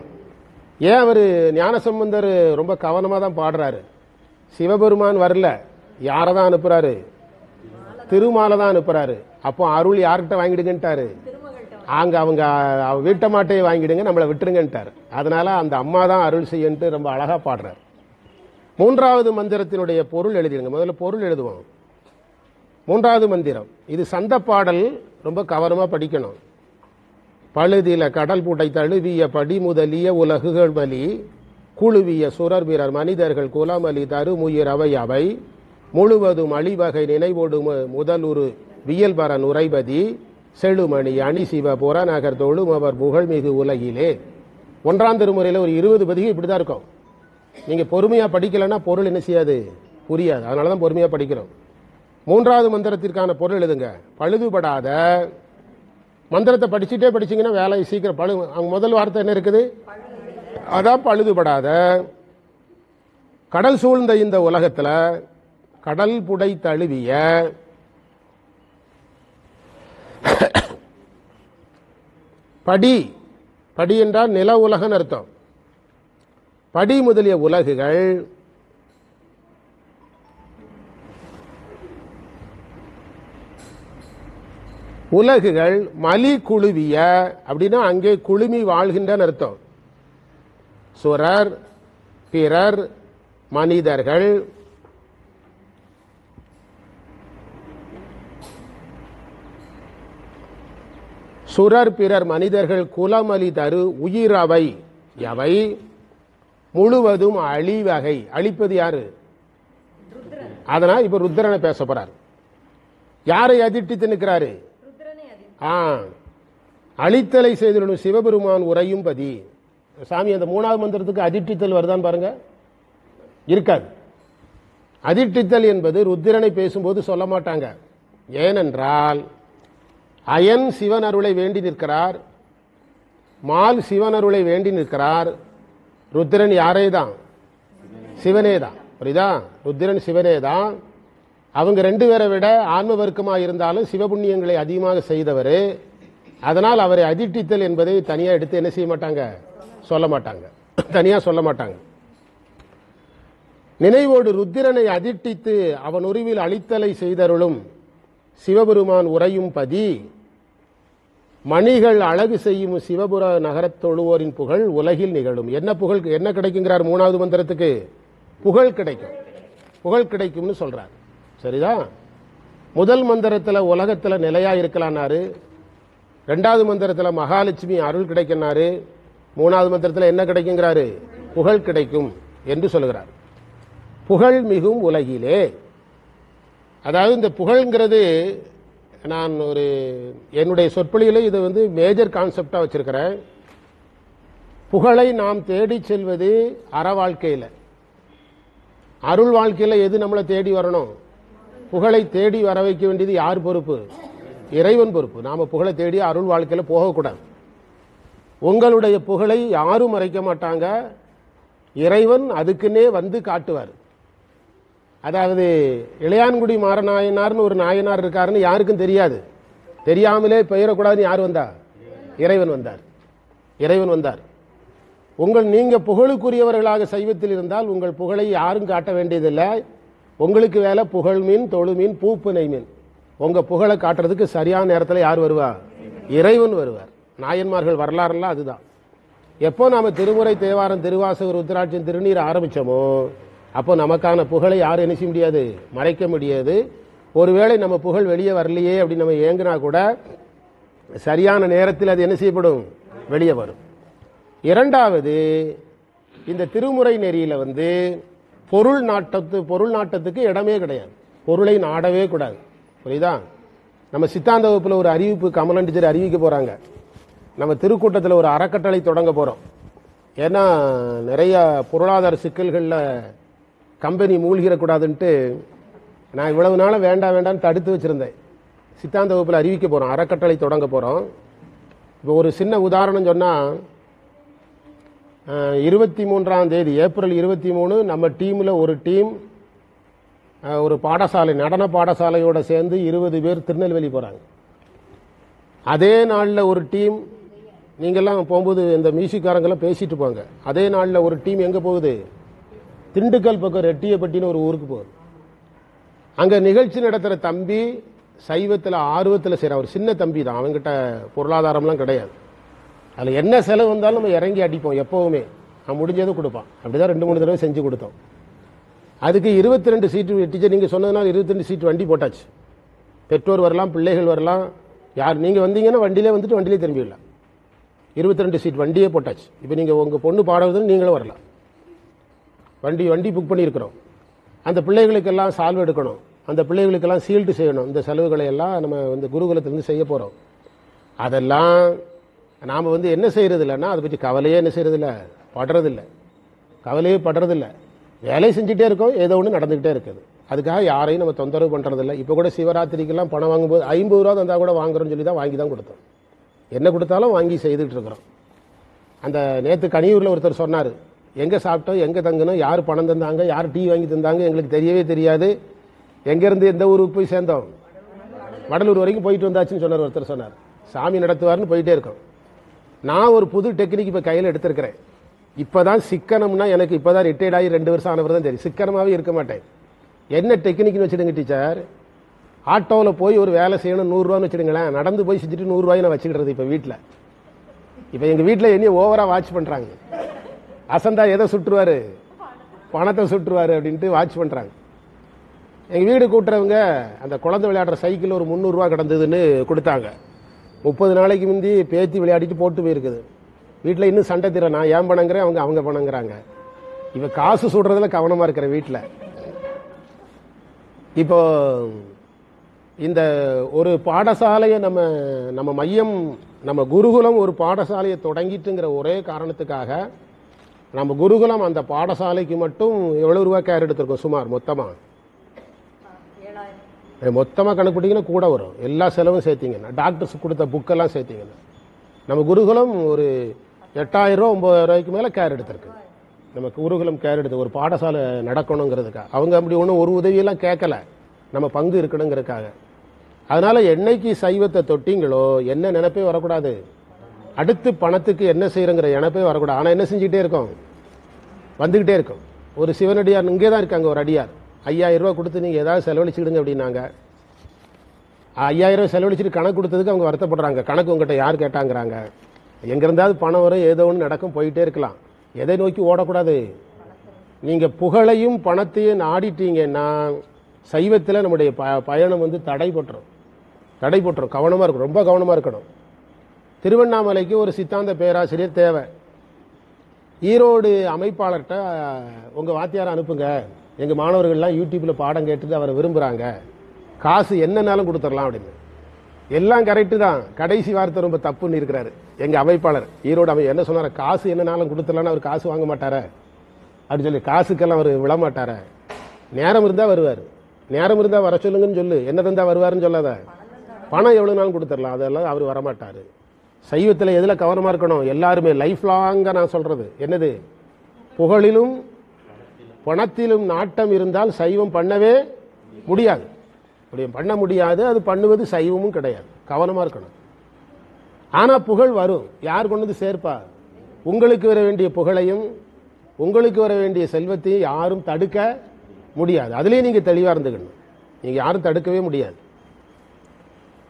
ஏன் அவரு ஞானசம்பந்தர் ரொம்ப கவனமா தான் பாடுறாரு. சிவபெருமான் வரல, யாரதான் அனுப்புறாரு? திருமாலை தான் அனுப்புறாரு. அப்போ அருள் யார்கிட்ட வாங்கிடுங்கன்ட்டாரு? அங்க அவங்க வீட்ட மாட்டையை வாங்கிடுங்க, நம்மளை விட்டுருங்கன்ட்டாரு. அதனால அந்த அம்மா தான் அருள் செய்யன்ட்டு ரொம்ப அழகா பாடுறாரு. மூன்றாவது மந்திரத்தினுடைய பொருள் எழுதிடுங்க. முதல்ல பொருள் எழுதுவோம். மூன்றாவது மந்திரம் இது சந்த பாடல், ரொம்ப கவனமா படிக்கணும். பழுதில கடல் புடை தழுவிய படி முதலிய உலகுகள் மலி குழுவிய சுரர் வீரர் மனிதர்கள் குலமலி தருமுயிர் அவை அவை முழுவதும் அழிவகை நினைவோடு முதலுரு வியல்பரன் உரைபதி செழுமணி அணிசிவ புறநகர் தொழும் அவர் புகழ்மிகு உலகிலே. 1ஆம் திருமுறையில் ஒரு 20 பதிகை இப்படிதான் இருக்கும். நீங்க பொறுமையா படிக்கலன்னா பொருள் என்ன செய்யாது, புரியாது. அதனாலதான் பொறுமையா படிக்கிறோம். 3வது மந்திரத்திற்கான பொருள் எழுதுங்க. பழுதுபடாத மந்திரத்தை படிச்சுட்டே படிச்சீங்கன்னா வேலை சீக்கிரம் அவங்க முதல் வார்த்தை என்ன இருக்குது, அதான் பழுதுபடாத. கடல் சூழ்ந்த இந்த உலகத்துல கடல் புடை தழுவிய படி, படி என்றால் நில உலகன்னு அர்த்தம். படி முதலிய உலகுகள் உலகுகள் மலி குழுவிய அப்படின்னா அங்கே குழுமி வாழ்கின்ற அர்த்தம். சுரர் பிறர் மனிதர்கள் சுரர் பிறர் மனிதர்கள் குலமலி தரு உயிர் அவை எவை முழுவதும் அழிவகை. அழிப்பது யாரு? அதனால் இப்ப ருத்ரனை பேச போறார். யாரை அதிர்டித்து நிற்கிறாரு? அழித்தலை செய்திடும் சிவபெருமான் உரையும் பதி. சாமி அந்த 3வது மந்திரத்துக்கு அதிர்டித்தல் வருதான் பாருங்க, இருக்காது. அதிர்டித்தல் என்பது ருத்திரனை பேசும்போது சொல்ல மாட்டாங்க. ஏனென்றால் அயன் சிவன் அருளை வேண்டி நிற்கிறார், மால் சிவன் அருளை வேண்டி நிற்கிறார். ருத்திரன் யாரே தான்? சிவனே தான். புரியுதா? ருத்திரன் சிவனே தான். அவங்க 2 பேரை விட ஆன்ம வர்க்கமாக இருந்தாலும் சிவபுண்ணியங்களை அதிகமாக செய்தவர். அதனால் அவரை அதிர்டித்தல் என்பதை தனியா எடுத்து என்ன செய்ய மாட்டாங்க, சொல்ல மாட்டாங்க, தனியா சொல்ல மாட்டாங்க. நினைவோடு ருத்திரனை அதிர்டித்து அவன் உருவில் அழித்தலை செய்தருளும் சிவபெருமான் உரையும் பதி மணிகள் அழகு செய்யும் சிவபுர நகரத் தொழுவோரின் புகழ் உலகில் நிகழும். என்ன புகழ், என்ன கிடைக்குங்கிறார் 3வது மந்திரத்துக்கு? புகழ் கிடைக்கும், புகழ் கிடைக்கும்னு சொல்றார். சரிதான். முதல் மந்திரத்தில் உலகத்தில் நிலையா இருக்கலான்னாரு, 2வது மந்திரத்தில் மகாலட்சுமி அருள் கிடைக்கினாரு, 3வது மந்திரத்தில் என்ன கிடைக்குங்கிறாரு? புகழ் கிடைக்கும் என்று சொல்லுகிறார். புகழ் மிகும் உலகிலே. அதாவது இந்த புகழ்ங்கிறது நான் ஒரு என்னுடைய சொற்பொழியில இது மேஜர் கான்செப்டா வச்சிருக்கிறேன். புகழை நாம் தேடி செல்வது அற வாழ்க்கையில். அருள் வாழ்க்கையில் எது நம்மளை தேடி வரணும்? புகழை தேடி வர வைக்க வேண்டியது யார் பொறுப்பு? இறைவன் பொறுப்பு. நாம புகழை தேடி அருள் வாழ்க்கையில் போகக்கூடாது. உங்களுடைய புகழை யாரும் மறைக்க மாட்டாங்க, இறைவன் அதுக்குன்னே வந்து காட்டுவார். அதாவது இளையான்குடி மாரநாயனார்னு ஒரு நாயனார் இருக்காருன்னு யாருக்கும் தெரியாது. தெரியாமலே பெயரக்கூடாதுன்னு யார் வந்தா? இறைவன் வந்தார். இறைவன் வந்தார். நீங்க புகழுக்குரியவர்களாக சைவத்தில் இருந்தால் உங்கள் புகழை யாரும் காட்ட வேண்டியதில்லை. உங்களுக்கு வேலை புகழ் மீன், தொழு மீன், பூப்புனை மீன். உங்க புகழை காட்டுறதுக்கு சரியான நேரத்தில் யார் வருவா? இறைவன் வருவார். நாயன்மார்கள் வரலாறுலாம் அதுதான். எப்போ நாம திருமுறை, தேவாரம், திருவாசகர், ருத்ராட்சம், திருநீர் ஆரம்பிச்சோமோ அப்போ நமக்கான புகழை யாரும் என்ன செய்ய முடியாது, மறைக்க முடியாது. ஒருவேளை நம்ம புகழ் வெளியே வரலையே அப்படின்னு நம்ம ஏங்கினா கூட சரியான நேரத்தில் அது என்ன செய்யப்படும்? வெளியே வரும். 2வது, இந்த திருமுறை நெறியில பொருள் நாட்டத்துக்கு இடமே கிடையாது. பொருளை நாடவே கூடாது. புரியுதா? நம்ம சித்தாந்த வகுப்புல ஒரு அறிவிப்பு கமலன் டீச்சர் அறிவிக்க போறாங்க. நம்ம திருக்கூட்டத்தில் ஒரு அறக்கட்டளை தொடங்க போறோம். ஏன்னா நிறைய பொருளாதார சிக்கல்கள்ல கம்பெனி மூழ்கிடக்கூடாதுன்ட்டு நான் இவ்வளவு நாள வேண்டாம் தடுத்து வச்சிருந்தேன். சித்தாந்த வகுப்புல அறிவிக்க போறோம், அறக்கட்டளை தொடங்க போறோம். இப்போ ஒரு சின்ன உதாரணம் சொன்னா, 23ஆம் தேதி ஏப்ரல் 23 நம்ம டீம்ல ஒரு டீம் ஒரு பாடசாலை, நடன பாடசாலையோட சேர்ந்து 20 பேர் திருநெல்வேலி போறாங்க. அதே நாளில் ஒரு டீம், நீங்கெல்லாம் போகும்போது இந்த மியூசிக்காரங்கெல்லாம் பேசிட்டு போங்க. அதே நாளில் ஒரு டீம் எங்க போகுது? திண்டுக்கல் பக்கம் ரெட்டியப்பட்டின்னு ஒரு ஊருக்கு போகுது. அங்க நிகழ்ச்சி நடத்துற தம்பி சைவத்தில் ஆர்வத்தில் செய்யற ஒரு சின்ன தம்பி தான். அவங்ககிட்ட பொருளாதாரம்லாம் கிடையாது. அதில் என்ன செலவு வந்தாலும் நம்ம இறங்கி அடிப்போம். எப்பவுமே நான் முடிஞ்சதை கொடுப்பான். அப்படிதான் 2-3 தடவை செஞ்சு கொடுத்தோம். அதுக்கு 22 சீட்டு டீச்சர் நீங்க சொன்னதுனால 22 சீட்டு வண்டி போட்டாச்சு. பெற்றோர் வரலாம், பிள்ளைகள் வரலாம். யார் நீங்க வந்தீங்கன்னா வண்டியிலே வந்துட்டு வண்டியிலே திரும்பிடலாம். 22 சீட் வண்டியே போட்டாச்சு. இப்போ நீங்கள் உங்கள் பொண்ணு பாடுறதுன்னு நீங்களும் வரலாம். வண்டி புக் பண்ணியிருக்கிறோம். அந்த பிள்ளைகளுக்கெல்லாம் சால்வ் எடுக்கணும், அந்த பிள்ளைகளுக்கெல்லாம் சீல்டு செய்யணும். இந்த செலவுகளை எல்லாம் நம்ம வந்து குருகுலத்திலேருந்து செய்ய போகிறோம். அதெல்லாம் நாம் வந்து என்ன செய்கிறது இல்லைன்னா அதை பற்றி கவலையே என்ன செய்கிறதில்ல, படுறதில்ல, கவலையே படுறதில்ல. வேலை செஞ்சுட்டே இருக்கோம், ஏதோ ஒன்று நடந்துக்கிட்டே இருக்குது. அதுக்காக யாரையும் நம்ம தொந்தரவு பண்ணுறதில்ல. இப்போ கூட சிவராத்திரிக்கெல்லாம் பணம் வாங்கும்போது 50 ரூபா தந்தால் கூட வாங்குறோன்னு சொல்லி தான் வாங்கி தான் கொடுத்தோம். என்ன கொடுத்தாலும் வாங்கி செய்துட்டு இருக்கிறோம். அந்த நேற்று கனியூரில் ஒருத்தர் சொன்னார், எங்கே சாப்பிட்டோம், எங்கே தங்கணும், யார் பணம் தந்தாங்க, யார் டீ வாங்கி தந்தாங்க, எங்களுக்கு தெரியவே தெரியாது. எங்கேருந்து எந்த ஊருக்கு போய் சேர்ந்தோம், வடலூர் வரைக்கும் போயிட்டு வந்தாச்சுன்னு சொன்னார் ஒருத்தர். சொன்னார் சாமி நடத்துவார்னு போயிட்டே இருக்கோம். நான் ஒரு புது டெக்னிக் இப்போ கையில் எடுத்திருக்கிறேன். இப்போ தான் சிக்கனம்னா எனக்கு இப்போ தான் ரிட்டையர்ட் ஆகி 2 வருஷம் ஆனவர் தான் தெரியும். சிக்கனமாகவே இருக்க மாட்டேன். என்ன டெக்னிக்னு வச்சுடுங்க டீச்சர், ஆட்டோவில் போய் ஒரு வேலை செய்யணும் 100 ரூபான்னு வச்சுடுங்களேன், நடந்து போய் செஞ்சுட்டு 100 ரூபாய் நான் வச்சுக்கிறது. இப்போ வீட்டில் இப்போ எங்கள் வீட்டில் என்னைய ஓவராக வாட்ச் பண்ணுறாங்க. அசந்தா எதை சுட்டுருவார், பணத்தை சுட்டுருவார் அப்படின்ட்டு வாட்ச் பண்ணுறாங்க. எங்கள் வீடு கூட்டுறவங்க அந்த குழந்தை விளையாடுற சைக்கிள் ஒரு 300 ரூபா கிடந்ததுன்னு கொடுத்தாங்க. 30 நாளைக்கு முந்தி பேத்தி விளையாடிட்டு போட்டு போயிருக்குது. வீட்டில் இன்னும் சண்டை தீர, நான் ஏன் பணங்கிறேன், அவங்க பணங்கிறாங்க. இப்போ காசு சுடுறதுல கவனமாக இருக்கிற வீட்டில். இப்போ இந்த ஒரு பாடசாலையை நம்ம மையம், நம்ம குருகுலம் ஒரு பாடசாலையை தொடங்கிட்டுங்கிற ஒரே காரணத்துக்காக நம்ம குருகுலம் அந்த பாடசாலைக்கு மட்டும் எவ்வளவு ரூபாய் கேர் எடுத்திருக்கோம்? சுமார் மொத்தமாக கணக்கு போட்டிங்கன்னா கூட வரும். எல்லா செலவும் சேர்த்திங்கன்னா, டாக்டர்ஸ் கொடுத்த புக்கெல்லாம் சேர்த்திங்கன்னா நம்ம குருகுலம் ஒரு 8000 ரூபா 9000 ரூபாய்க்கு மேலே கேர் எடுத்திருக்கு. நம்ம குருகுலம் கேர் எடுத்து ஒரு பாடசாலை நடக்கணுங்கிறதுக்காக. அவங்க அப்படி ஒன்றும் ஒரு உதவியெல்லாம் கேட்கல, நம்ம பங்கு இருக்கணுங்கிறதுக்காக. அதனால என்னைக்கு சைவத்தை தொட்டிங்களோ என்ன நினைப்பே வரக்கூடாது, அடுத்து பணத்துக்கு என்ன செய்யறங்கிற நினைப்பே வரக்கூடாது. ஆனால் என்ன செஞ்சுக்கிட்டே இருக்கோம், வந்துக்கிட்டே இருக்கும். ஒரு சிவனடியார் இங்கே தான் இருக்காங்க, ஒரு அடியார் 5000 ரூபா கொடுத்து நீங்கள் ஏதாவது செலவழிச்சுடுங்க அப்படின்னாங்க. 5000 ரூபா செலவழிச்சுட்டு கணக்கு கொடுத்ததுக்கு அவங்க வருத்தப்படுறாங்க. கணக்கு உங்கள்கிட்ட யார் கேட்டாங்கிறாங்க. எங்கிருந்தாவது பணம் வரும், ஏதோ ஒன்று நடக்கும், போயிட்டே இருக்கலாம். எதை நோக்கி ஓடக்கூடாது. நீங்கள் புகழையும் பணத்தையும் நாடிட்டீங்கன்னா சைவத்தில் நம்முடைய பயணம் வந்து தடைபட்டுரும். கவனமாக இருக்கணும், ரொம்ப கவனமாக இருக்கணும். திருவண்ணாமலைக்கு ஒரு சித்தாந்த பேராசிரியர் தேவை. ஈரோடு அமைப்பாளர்கிட்ட உங்கள் வாத்தியாரை அனுப்புங்க, எங்கள் மாணவர்கள்லாம் யூடியூப்பில் பாடம் கேட்டுட்டு அவரை விரும்புகிறாங்க, காசு என்னன்னாலும் கொடுத்துடலாம் அப்படின்னு. எல்லாம் கரெக்டு தான், கடைசி வார்த்தை ரொம்ப தப்புன்னு இருக்கிறாரு எங்கள் அமைப்பாளர். ஈரோடு என்ன சொன்னார், காசு என்னன்னாலும் கொடுத்துடலான்னு அவர் காசு வாங்க மாட்டார அப்படின்னு சொல்லி, காசுக்கெல்லாம் அவர் விழமாட்டார. நேரம் இருந்தால் வருவார், நேரம் இருந்தால் வர சொல்லுங்கன்னு சொல்லு, என்ன இருந்தால் வருவாருன்னு சொல்லாத. பணம் எவ்வளோ நாளும் கொடுத்துடலாம், அதெல்லாம் அவர் வரமாட்டார். சைவத்தில் எதில் கவனமாக இருக்கணும், எல்லாருமே லைஃப் லாங்காக நான் சொல்கிறது என்னது, புகழிலும் பணத்திலும் நாட்டம் இருந்தால் சைவம் பண்ணவே முடியாது. பண்ண முடியாது, அது பண்ணுவது சைவமும் கிடையாது. கவனமாக இருக்கணும். ஆனால் புகழ் வரும், யார் கொண்டு வந்து சேர்ப்பா? உங்களுக்கு வர வேண்டிய புகழையும் உங்களுக்கு வர வேண்டிய செல்வத்தையும் யாரும் தடுக்க முடியாது. அதுலேயே நீங்கள் தெளிவாக இருந்துக்கணும், நீங்கள் யாரும் தடுக்கவே முடியாது.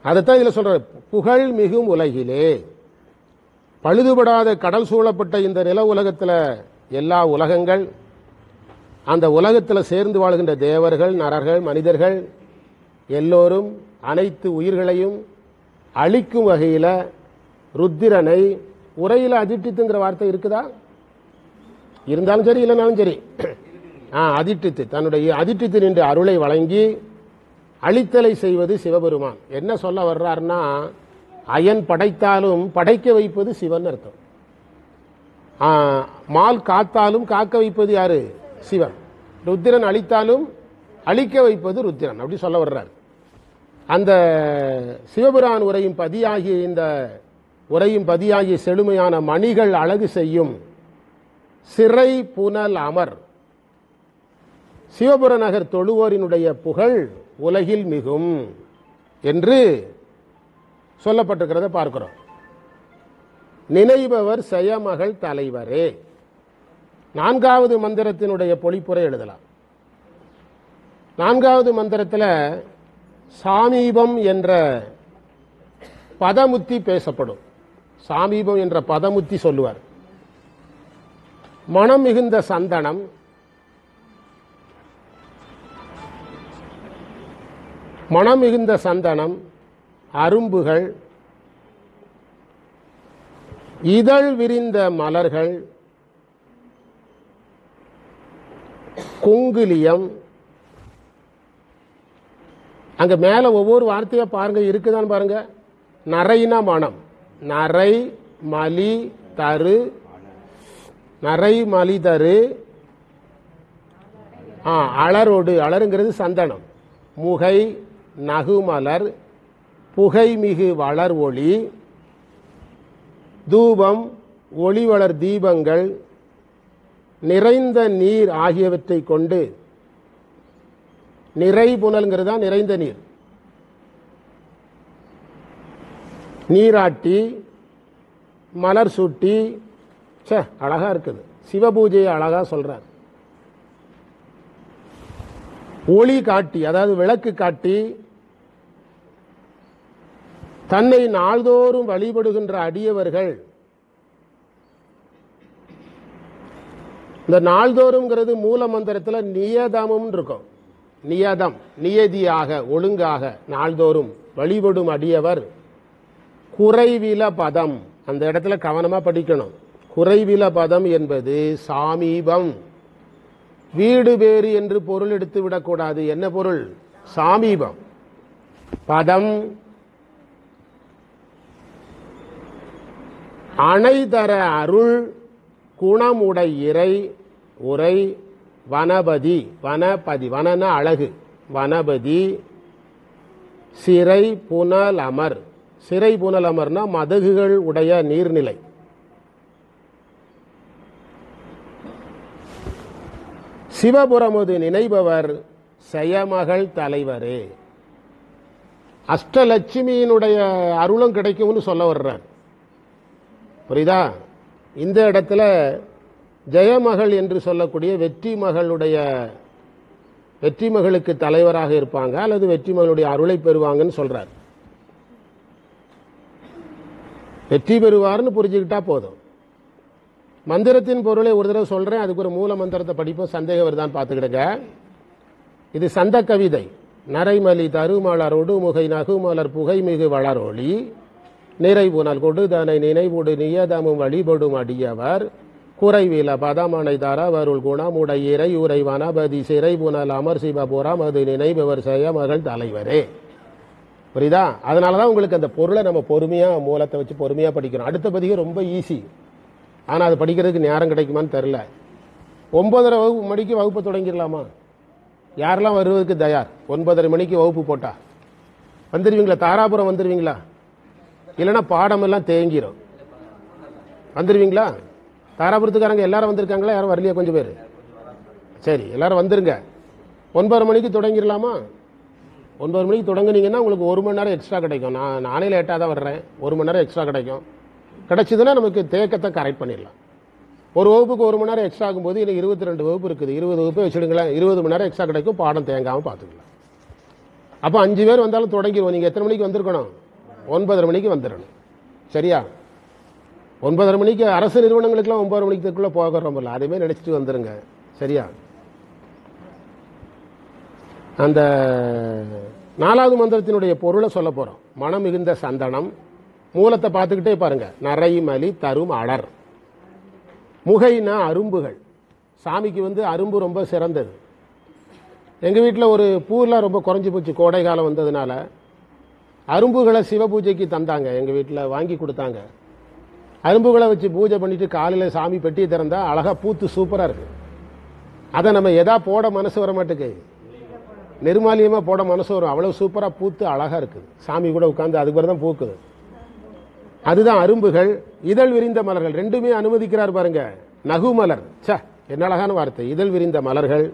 அதைத்தான் இதில் சொல்ற, புகழ் மிகும் உலகிலே பழுதுபடாத கடல் சூழப்பட்ட இந்த நில உலகத்தில் எல்லா உலகங்கள், அந்த உலகத்தில் சேர்ந்து வாழ்கின்ற தேவர்கள், நரர்கள், மனிதர்கள் எல்லோரும் அனைத்து உயிர்களையும் அழிக்கும் வகையில் ருத்திரனை உரையில் அதிட்டித்துங்கிற வார்த்தை இருக்குதா? இருந்தாலும் சரி, இல்லைனாலும் சரி, அதிட்டித்து தன்னுடைய அதிட்டித்து நின்று அருளை வழங்கி அழித்தலை செய்வது சிவபெருமான். என்ன சொல்ல வர்றாருன்னா, அயன் படைத்தாலும் படைக்க வைப்பது சிவன் அர்த்தம். மால் காத்தாலும் காக்க வைப்பது யாரு? சிவன். ருத்திரன் அழித்தாலும் அழிக்க வைப்பது ருத்திரன், அப்படி சொல்ல வர்றார். அந்த சிவபுரான் உரையும் பதியாகிய இந்த உரையும் பதியாகிய செழுமையான மணிகள் அழகு செய்யும் சிறை புனல் அமர் சிவபுர நகர் தொழுவோரினுடைய புகழ் உலகில் மிகும் என்று சொல்லப்பட்டிருக்கிறத பார்க்கிறோம். நினைபவர் செயமகள் தலைவரே. 4வது மந்திரத்தினுடைய பொழிப்புரை எழுதலாம். 4வது மந்திரத்தில் சாமீபம் என்ற பதமுத்தி பேசப்படும். சாமீபம் என்ற பதமுத்தி சொல்லுவார். மனம் மிகுந்த சந்தனம், மனம் மிகுந்த சந்தனம், அரும்புகள் இதழ் விரிந்த மலர்கள், குங்குலியம். அங்க மேல ஒவ்வொரு வார்த்தையா பாருங்க, இருக்குதான் பாருங்க. நரைனா மனம், நரை மலி தரு, நரை மலி தரு. அலரோடு, அலருங்கிறது சந்தனம். முகை நகுமலர், புகைமிகு வளர் ஒளி, தூபம் ஒளிவளர் தீபங்கள், நிறைந்த நீர் ஆகியவற்றை கொண்டு, நிறை புனல்ங்கிறது தான் நிறைந்த நீர், நீராட்டி மலர் சூட்டி. அழகா இருக்குது. சிவபூஜையை அழகா சொல்றார். ஒளி காட்டி, அதாவது விளக்கு காட்டி, தன்னை நாள்தோறும் வழிபடுகின்ற அடியவர்கள். இந்த நாள்தோறும்ங்கிறது மூல மந்திரத்தில் நியதமும் இருக்கும். நியதம், நியதியாக, ஒழுங்காக நாள்தோறும் வழிபடும் அடியவர். குறைவில பதம், அந்த இடத்துல கவனமா படிக்கணும். குறைவில பதம் என்பது சாமீபம். வீடு பேறு என்று பொருள் எடுத்து விடக்கூடாது. என்ன பொருள்? சாமீபம். பதம் அணைதர அருள் குணமுடை இறை உரை வனபதி. வனபதி, வனன அழகு, வனபதி. சிறை புனல் அமர், சிறை புனல் அமர்னா மதகுகள் உடைய நீர்நிலை. சிவபுரமுது நினைபவர் செயமகள் தலைவரே. அஷ்டலட்சுமியினுடைய அருளும் கிடைக்கும்னு சொல்ல வர்றார். புரியுதா? இந்த இடத்துல ஜெயமகள் என்று சொல்லக்கூடிய வெற்றி மகளுடைய, வெற்றி மகளுக்கு தலைவராக இருப்பாங்க அல்லது வெற்றி மகளுடைய அருளை பெறுவாங்கன்னு சொல்றார். வெற்றி பெறுவார்னு புரிஞ்சுக்கிட்டா போதும். மந்திரத்தின் பொருளை ஒரு தடவை சொல்றேன், அதுக்கு ஒரு மூல மந்திரத்தை படிப்போம். சந்தேகம் வருதான்னு பார்த்துக்கிடுங்க. இது சந்த கவிதை. நரைமலி தருமலர் ஒடுமுகை நகுமலர் புகைமிகு வளரொளி நிறை புனல் கொடுதனை நினைவுடு நியதமும் வழிபடும் அடியவர் குறைவில பதமனை தரவருள் குணமுடை இறை உரை வனபதி சிறை புனல் அமர் சிவபுரம் அது நினைபவர் செயமகள் தலைவரே. புரியுதா? அதனாலதான் உங்களுக்கு அந்த பொருளை நம்ம பொறுமையா மூலத்தை வச்சு பொறுமையா படிக்கிறோம். அடுத்த பதிகம் ரொம்ப ஈஸி, ஆனா அது படிக்கிறதுக்கு நேரம் கிடைக்குமான்னு தெரியல. 9:30 மணிக்கு வகுப்பு தொடங்கிடலாமா? யாரெல்லாம் வருவதற்கு தயார்? 9:30 மணிக்கு வகுப்பு போட்டா வந்துருவீங்களா? தாராபுரம் வந்துருவீங்களா? இல்லைன்னா பாடம் எல்லாம் தேங்கிரும். வந்துருவீங்களா? தாராபுரத்துக்காரங்க எல்லாரும் வந்திருக்காங்களா? யாரும் வரலையா? கொஞ்சம் பேர். சரி, எல்லாரும் வந்துருங்க. 9:30 மணிக்கு தொடங்கிடலாமா? 9 மணிக்கு தொடங்குனீங்கன்னா உங்களுக்கு 1 மணி நேரம் எக்ஸ்ட்ரா கிடைக்கும். நானே லேட்டாக தான் வர்றேன். 1 மணி நேரம் எக்ஸ்ட்ரா கிடைக்கும். கிடைச்சதுன்னா நமக்கு தேக்கத்தை கரெக்ட் பண்ணிடலாம். ஒரு வகுப்புக்கு 1 மணி நேரம் எக்ஸ்ட்ரா ஆகும்போது இன்னும் 22 வகுப்பு இருக்குது. 20 வகுப்பு வச்சுடுங்களேன். 20 மணி நேரம் எக்ஸ்ட்ரா கிடைக்கும். பாடம் தேங்காமல் பார்த்துக்கலாம். அப்போ 5 பேர் வந்தாலும் தொடங்கிடுவோம். நீங்கள் எத்தனை மணிக்கு வந்திருக்கணும்? 9:30 மணிக்கு வந்துடணும். சரியா? 9:30 மணிக்கு அரசு நிறுவனங்களுக்குலாம் 9:30 மணிக்குள்ள போகிறோம். அதேமாதிரி நினைச்சிட்டு வந்துருங்க. சரியா? அந்த 4வது மந்திரத்தினுடைய பொருளை சொல்ல போறோம். மனம் மிகுந்த சந்தனம். மூலத்தை பார்த்துக்கிட்டே பாருங்க. நரைமலி தரும் அலர். முகைனா அரும்புகள். சாமிக்கு அரும்பு ரொம்ப சிறந்தது. எங்க வீட்டில் ஒரு பூலாம் ரொம்ப குறைஞ்சி போச்சு. கோடை காலம் வந்ததுனால அரும்புகளை சிவ பூஜைக்கு தந்தாங்க. எங்க வீட்டில் வாங்கி கொடுத்தாங்க. அரும்புகளை வச்சு பூஜை பண்ணிட்டு காலையில் சாமி பெட்டியை திறந்தா அழகா பூத்து சூப்பரா இருக்கு. அதை நம்ம எதா போட மனசு வர மாட்டேக்கு, நிர்மாலியமா போட மனசு வரும். அவ்வளவு சூப்பரா பூத்து அழகா இருக்குது. சாமி கூட உட்கார்ந்து அதுக்கு பிறகு தான் பூக்குது. அதுதான் அரும்புகள். இதழ் விரிந்த மலர்கள் ரெண்டுமே அனுமதிக்கிறார் பாருங்க. நகுமலர், என்ன அழகான வார்த்தை. இதழ் விரிந்த மலர்கள்,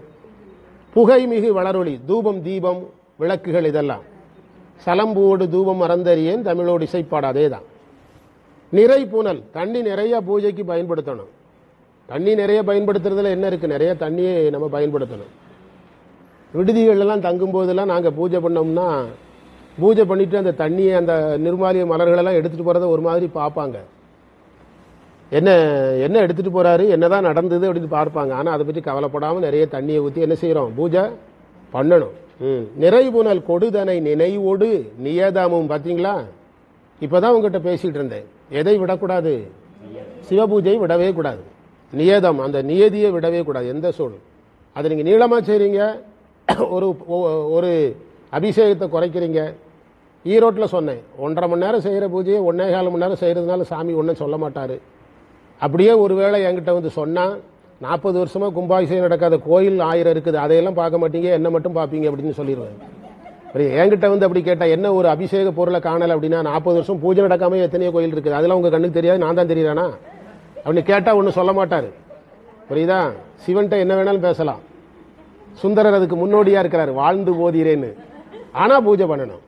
புகை மிகு வளரொளி, தூபம் தீபம் விளக்குகள், இதெல்லாம் சலம்பூடு தூபம் மறந்தறியேன் தமிழோடு இசைப்பாடு. அதேதான். நிறை புனல், தண்ணி நிறைய பூஜைக்கு பயன்படுத்தணும். தண்ணி நிறைய பயன்படுத்துறதுல என்ன இருக்கு? நிறைய தண்ணியை நம்ம பயன்படுத்தணும். விடுதிகள்லாம் தங்கும் போதெல்லாம் நாங்கள் பூஜை பண்ணோம்னா, பூஜை பண்ணிட்டு அந்த தண்ணியை, அந்த நிர்மாலிய மலர்களெல்லாம் எடுத்துட்டு போறத ஒரு மாதிரி பார்ப்பாங்க. என்ன என்ன எடுத்துட்டு போறாரு, என்னதான் நடந்தது அப்படின்னு பார்ப்பாங்க. ஆனால் அதை பற்றி கவலைப்படாமல் நிறைய தண்ணியை ஊற்றி என்ன செய்யறோம்? பூஜை பண்ணணும். நிறைவுணல் கொடுதனை நினைவோடு நியதமும். பார்த்தீங்களா? இப்பதான் உங்ககிட்ட பேசிட்டு இருந்தேன். எதை விடக்கூடாது? சிவபூஜை விடவே கூடாது. நியதம், அந்த நியதியை விடவே கூடாது எந்த சூழல். அதை நீங்கள் நீளமாக செய்கிறீங்க, ஒரு அபிஷேகத்தை குறைக்கிறீங்க. ஈரோட்டில் சொன்னேன், 1.5 மணி நேரம் செய்கிற பூஜையை 1.25 மணி நேரம் செய்கிறதுனால சாமி ஒன்றும் சொல்ல மாட்டார். அப்படியே ஒருவேளை என்கிட்ட வந்து சொன்னால் 40 வருஷமாக கும்பாபிஷேகம் நடக்காத கோயில் 1000 இருக்குது, அதையெல்லாம் பார்க்க மாட்டீங்க, என்ன மட்டும் பார்ப்பீங்க அப்படின்னு சொல்லிடுவேன். என்கிட்ட வந்து அப்படி கேட்டால் என்ன ஒரு அபிஷேக பொருளை காணலை அப்படின்னா 40 வருஷம் பூஜை நடக்காம எத்தனையோ கோயில் இருக்குது, அதெல்லாம் உங்கள் கண்ணுக்கு தெரியாது, நான் தான் தெரியுறானா அப்படின்னு கேட்டால் ஒன்றும் சொல்ல மாட்டார். புரியுதா? சிவன்கிட்ட என்ன வேணாலும் பேசலாம். சுந்தரர் அதுக்கு முன்னோடியாக இருக்கிறார், வாழ்ந்து போதீரேன்னு. ஆனால் பூஜை பண்ணணும்.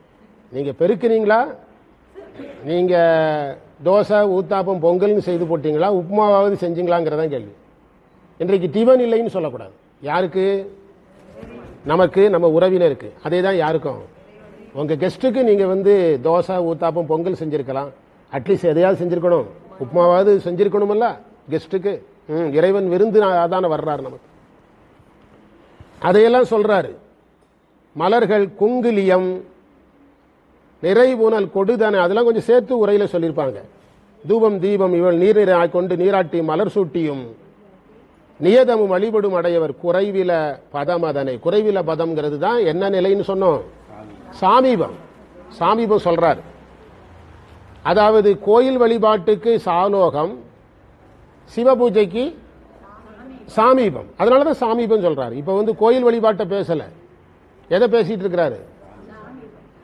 நீங்கள் பெருக்குனீங்களா, நீங்கள் தோசை ஊத்தாப்பம் பொங்கல்னு செய்து போட்டீங்களா, உப்புமாவாவது செஞ்சீங்களாங்கிறதான் கேள்வி. இன்றைக்கு டிஃபன் இல்லைன்னு சொல்லக்கூடாது. யாருக்கு? நமக்கு, நம்ம உறவினருக்கு. அதே தான் யாருக்கும். உங்கள் கெஸ்ட்டுக்கு நீங்கள் வந்து தோசை ஊத்தாப்பம் பொங்கல் செஞ்சுருக்கலாம், அட்லீஸ்ட் எதையாவது செஞ்சுருக்கணும், உப்புமாவாவது செஞ்சுருக்கணுமல்ல கெஸ்ட்டுக்கு. இறைவன் விருந்து அதான வர்றாரு நமக்கு. அதையெல்லாம் சொல்றாரு. மலர்கள், குங்குலியம், நிறைவுணல் கொடுதன, அதெல்லாம் கொஞ்சம் சேர்த்து உரையில சொல்லியிருப்பாங்க. தூபம் தீபம் இவள் நீரை கொண்டு நீராட்டி மலர் சூட்டியும் நியதமும் வழிபடும் அடையவர் குறைவில பதம். அதனை குறைவில பதம்ங்கிறது தான் என்ன நிலைன்னு சொன்னோம்? சாமீபம். சாமீபம் சொல்றார். அதாவது கோயில் வழிபாட்டுக்கு சாலோகம், சிவபூஜைக்கு சாமீபம். அதனாலதான் சாமீபம் சொல்றாரு. இப்ப வந்து கோயில் வழிபாட்டை பேசல, எதை பேசிட்டு இருக்கிறாரு?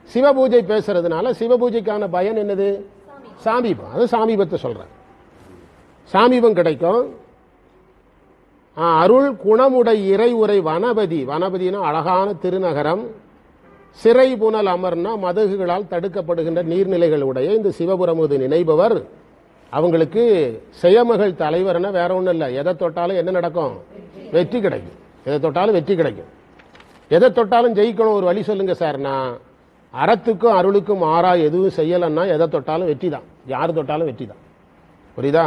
சிவபூஜை பேசுறதுனால சிவபூஜைக்கான பயன் என்னது? சாமீபம். அது சாமீபத்தை சொல்றார். சாமீபம் கிடைக்கும். அருள் குணமுடை இறை உரை வனபதி. வனபதினா அழகான திருநகரம். சிறை புனல் அமர்னா மதகுகளால் தடுக்கப்படுகின்ற நீர்நிலைகளுடைய இந்த சிவபுரமுது நினைபவர். அவங்களுக்கு செயமகள் தலைவர்னா வேற ஒன்றும் இல்லை, எதை தொட்டாலும் என்ன நடக்கும்? வெற்றி கிடைக்கும். எதை தொட்டாலும் வெற்றி கிடைக்கும். எதை தொட்டாலும் ஜெயிக்கணும். ஒரு வழி சொல்லுங்க சார்னா, அறத்துக்கும் அருளுக்கும் மாறா எதுவும் செய்யலன்னா எதை தொட்டாலும் வெற்றி தான். யார் தொட்டாலும் வெற்றி தான். புரியுதா?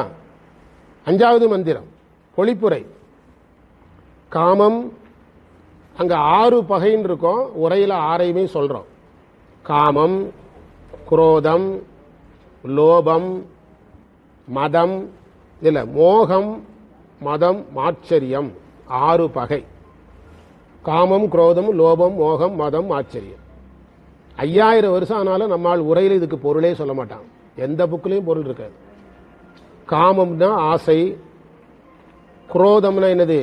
5வது மந்திரம் பொழிப்புரை. காமம், அங்க 6 பகைன்னு இருக்கும், உரையில 6ஐயுமே சொல்றோம். காமம், குரோதம், லோபம், மதம், இல்ல மோகம், மதம், மாச்சரியம். 6 பகை. காமம், குரோதம், லோபம், மோகம், மதம், ஆச்சரியம். 5000 வருஷம் ஆனாலும் நம்மால் உரையில் இதுக்கு பொருளே சொல்ல மாட்டான். எந்த புக்கிலையும் பொருள் இருக்காது. காமம்னா ஆசை, குரோதம்னா என்னது?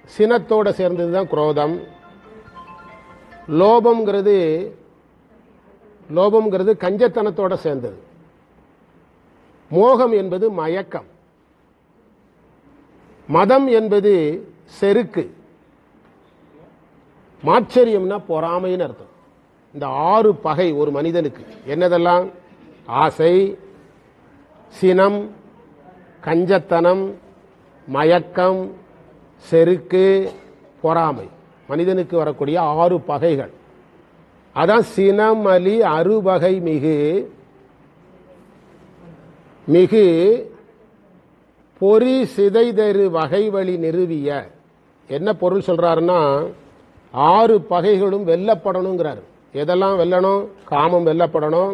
சினத்தோட சேர்ந்ததுதான் குரோதம். லோபம்ங்கிறது கஞ்சத்தனத்தோட சேர்ந்தது. மோகம் என்பது மயக்கம். மதம் என்பது செருக்கு. மாச்சரியம்னா பொறாமைன்னு அர்த்தம். இந்த 6 பகை ஒரு மனிதனுக்கு என்னதெல்லாம்? ஆசை, சினம், கஞ்சத்தனம், மயக்கம், செருக்கு, பொறாமை. மனிதனுக்கு வரக்கூடிய 6 பகைகள். அதான் சினமலி அறுபகை மிகு. மிகு பொறி சிதைதரு வகை வழி நிறுவிய. என்ன பொருள் சொல்றாருன்னா, 6 பகைகளும் வெல்லப்படணுங்கிறார். எதெல்லாம் வெல்லணும்? காமம் வெல்லப்படணும்,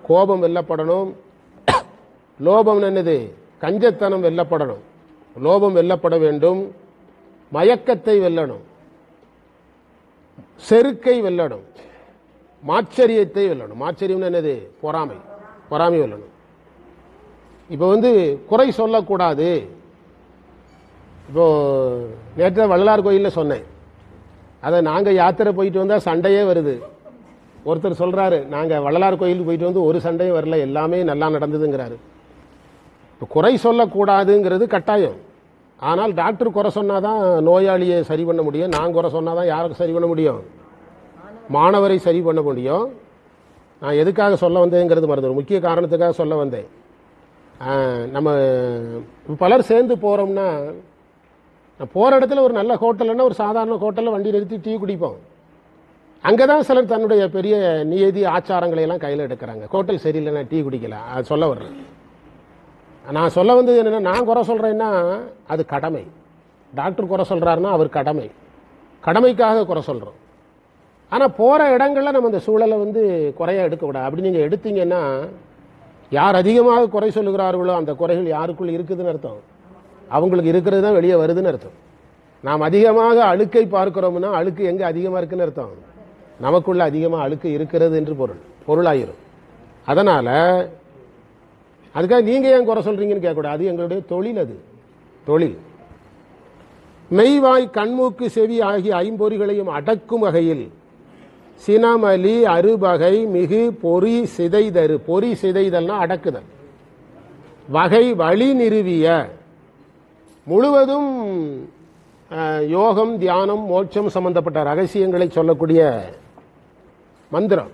கோபம் வெல்லப்படணும், லோபம் என்னது? கஞ்சத்தனம் வெல்லப்படணும், லோபம் வெல்லப்பட வேண்டும், மயக்கத்தை வெல்லணும், செருக்கை வெல்லணும், மாச்சரியத்தை வெல்லணும். மாச்சரியம் என்னது? பொறாமை. பொறாமை வெல்லணும். இப்போ வந்து குறை சொல்லக்கூடாது. இப்போ நேற்று வள்ளலார் கோயிலில் சொன்னேன், அதை நாங்கள் யாத்திரை போயிட்டு வந்தால் சண்டையே வருது. ஒருத்தர் சொல்றாரு, நாங்கள் வள்ளலார் கோயிலுக்கு போயிட்டு வந்து ஒரு சண்டையும் வரல, எல்லாமே நல்லா நடந்ததுங்கிறாரு. இப்போ குறை சொல்லக்கூடாதுங்கிறது கட்டாயம். ஆனால் டாக்டர் குறை சொன்னாதான் நோயாளியை சரி பண்ண முடியும். நான் குறை சொன்னாதான் யாருக்கு சரி பண்ண முடியும்? மாணவரை சரி பண்ண முடியும். நான் எதுக்காக சொல்ல வந்தேங்கிறது மறந்து, ஒரு முக்கிய காரணத்துக்காக சொல்ல வந்தேன். நம்ம பலர் சேர்ந்து போறோம்னா, போற இடத்துல ஒரு நல்ல ஹோட்டல்னா ஒரு சாதாரண ஹோட்டலில் வண்டி நிறுத்தி டீ குடிப்போம். அங்கதான் சிலர் தன்னுடைய பெரிய நியதி ஆச்சாரங்களை எல்லாம் கையில் எடுக்கிறாங்க. ஹோட்டல் சரியில்லைன்னா டீ குடிக்கல. அது சொல்ல வர்றேன். நான் சொல்ல வந்தது என்னன்னா, நான் குறை சொல்றேன்னா அது கடமை. டாக்டர் குறை சொல்றாருன்னா அவர் கடமை, கடமைக்காக குறை சொல்றோம். ஆனா போற இடங்கள்ல நம்ம அந்த சூழலை வந்து குறைய எடுக்க கூடாது. அப்படி நீங்க எடுத்தீங்கன்னா யார் அதிகமாக குறை சொல்லுகிறார்களோ அந்த குறைகள் யாருக்குள் இருக்குதுன்னு அர்த்தம். அவங்களுக்கு இருக்கிறது தான் வெளியே வருதுன்னு அர்த்தம். நாம் அதிகமாக அழுக்கை பார்க்கிறோம்னா அழுக்கு எங்க அதிகமா இருக்குன்னு அர்த்தம். நமக்குள்ள அதிகமாக அழுக்கு இருக்கிறது என்று பொருளாயிரும். அதனால அதுக்காக நீங்க ஏன் குறை சொல்றீங்கன்னு கேட்கக்கூடாது. அது எங்களுடைய தொழில். அது தொழில். மெய்வாய் கண்மூக்கு செவி ஆகிய ஐம்பொறிகளையும் அடக்கும் வகையில் சினமலி அறுபகை மிகு பொறி சிதைதரு. பொறி சிதைதல்னா அடக்குதல். வகை வழி நிறுவிய முழுவதும் யோகம் தியானம் மோட்சம் சம்பந்தப்பட்ட ரகசியங்களை சொல்லக்கூடிய மந்திரம்.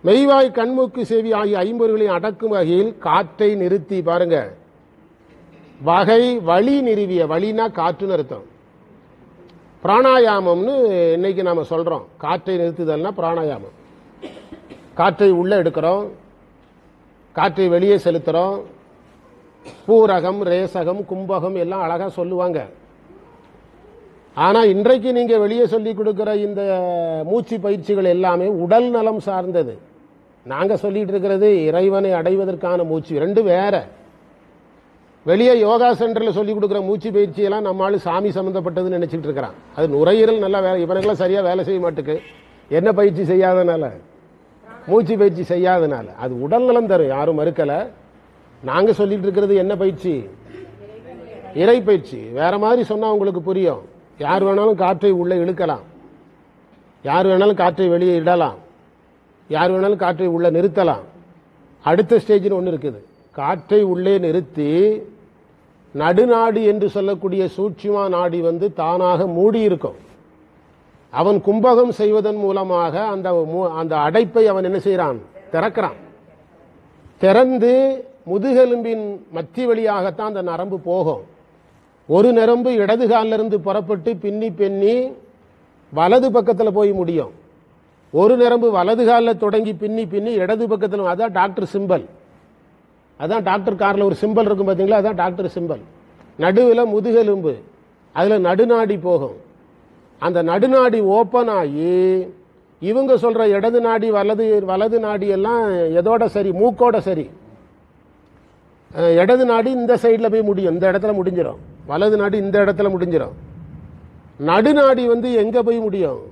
மெய்வாய் கண்மூக்கு செவி ஆகிய ஐம்பொறிகளையும் அடக்கும் வகையில் காற்றை நிறுத்தி பாருங்க. வகை வழி நிறுவிய. வழினா காற்றுன்னு அர்த்தம். பிராணாயாமம்னு இன்னைக்கு நாம சொல்றோம். காற்றை நிறுத்துதல்னா பிராணாயாமம். காற்றை உள்ள எடுக்கிறோம், காற்றை வெளியே செலுத்துறோம். பூரகம் ரேசகம் கும்பகம் எல்லாம் அழகா சொல்லுவாங்க. ஆனா இன்றைக்கு நீங்க வெளியே சொல்லி கொடுக்கிற இந்த மூச்சு பயிற்சிகள் எல்லாமே உடல் நலம் சார்ந்தது. நாங்க சொல்லிட்டு இருக்கிறது இறைவனை அடைவதற்கான மூச்சு. ரெண்டு வேற. வெளியே யோகா சென்டர்ல சொல்லி கொடுக்குற மூச்சு பயிற்சி எல்லாம் நம்மளால சாமி சம்பந்தப்பட்டதுன்னு நினைச்சிட்டு இருக்கிறான். அது நுரையீரல் நல்லா வேலை, இவனுக்கெல்லாம் சரியா வேலை செய்ய மாட்டுக்கு. என்ன பயிற்சி செய்யாதனால? மூச்சு பயிற்சி செய்யாதனால. அது உடல் நலம் தரும், யாரும் மறுக்கல. நாங்க சொல்லிட்டு இருக்கிறது என்ன பயிற்சி? இறை பயிற்சி. வேற மாதிரி சொன்னா உங்களுக்கு புரியும். யார் வேணாலும் காற்றை உள்ள இழுக்கலாம், யார் வேணாலும் காற்றை வெளியே இடலாம், யார் வேணாலும் காற்றை உள்ள நிறுத்தலாம். அடுத்த ஸ்டேஜ்னு ஒன்று இருக்குது. காற்றை உள்ளே நிறுத்தி நடுநாடி என்று சொல்லக்கூடிய சூட்சுமா நாடி தானாக மூடி இருக்கும். அவன் கும்பகம் செய்வதன் மூலமாக அந்த அடைப்பை அவன் என்ன செய்யறான்? திறக்கிறான். திறந்து முதுகெலும்பின் மத்தி வழியாகத்தான் அந்த நரம்பு போகும். ஒரு நரம்பு இடது காலிலிருந்து புறப்பட்டு பின்னி பின்னி வலது பக்கத்தில் போய் முடியும். ஒரு நரம்பு வலது காலில் தொடங்கி பின்னி பின்னி இடது பக்கத்தில். அதான் டாக்டர் சிம்பல். அதான் டாக்டர் கார்ல ஒரு சிம்பல் இருக்கும் பாத்தீங்களா? அதான் டாக்டர் சிம்பல். நடுவில் முதுகெலும்பு, அதுல நடுநாடி போகும். அந்த நடுநாடி ஓப்பன் ஆகி இவங்க சொல்ற இடது நாடி வலது நாடி எல்லாம் எதோட சரி? மூக்கோட சரி. இடது நாடி இந்த சைட்ல போய் முடியும், இந்த இடத்துல முடிஞ்சிடும். வலது நாடி இந்த இடத்துல முடிஞ்சிடும். நடுநாடி எங்க போய் முடியும்?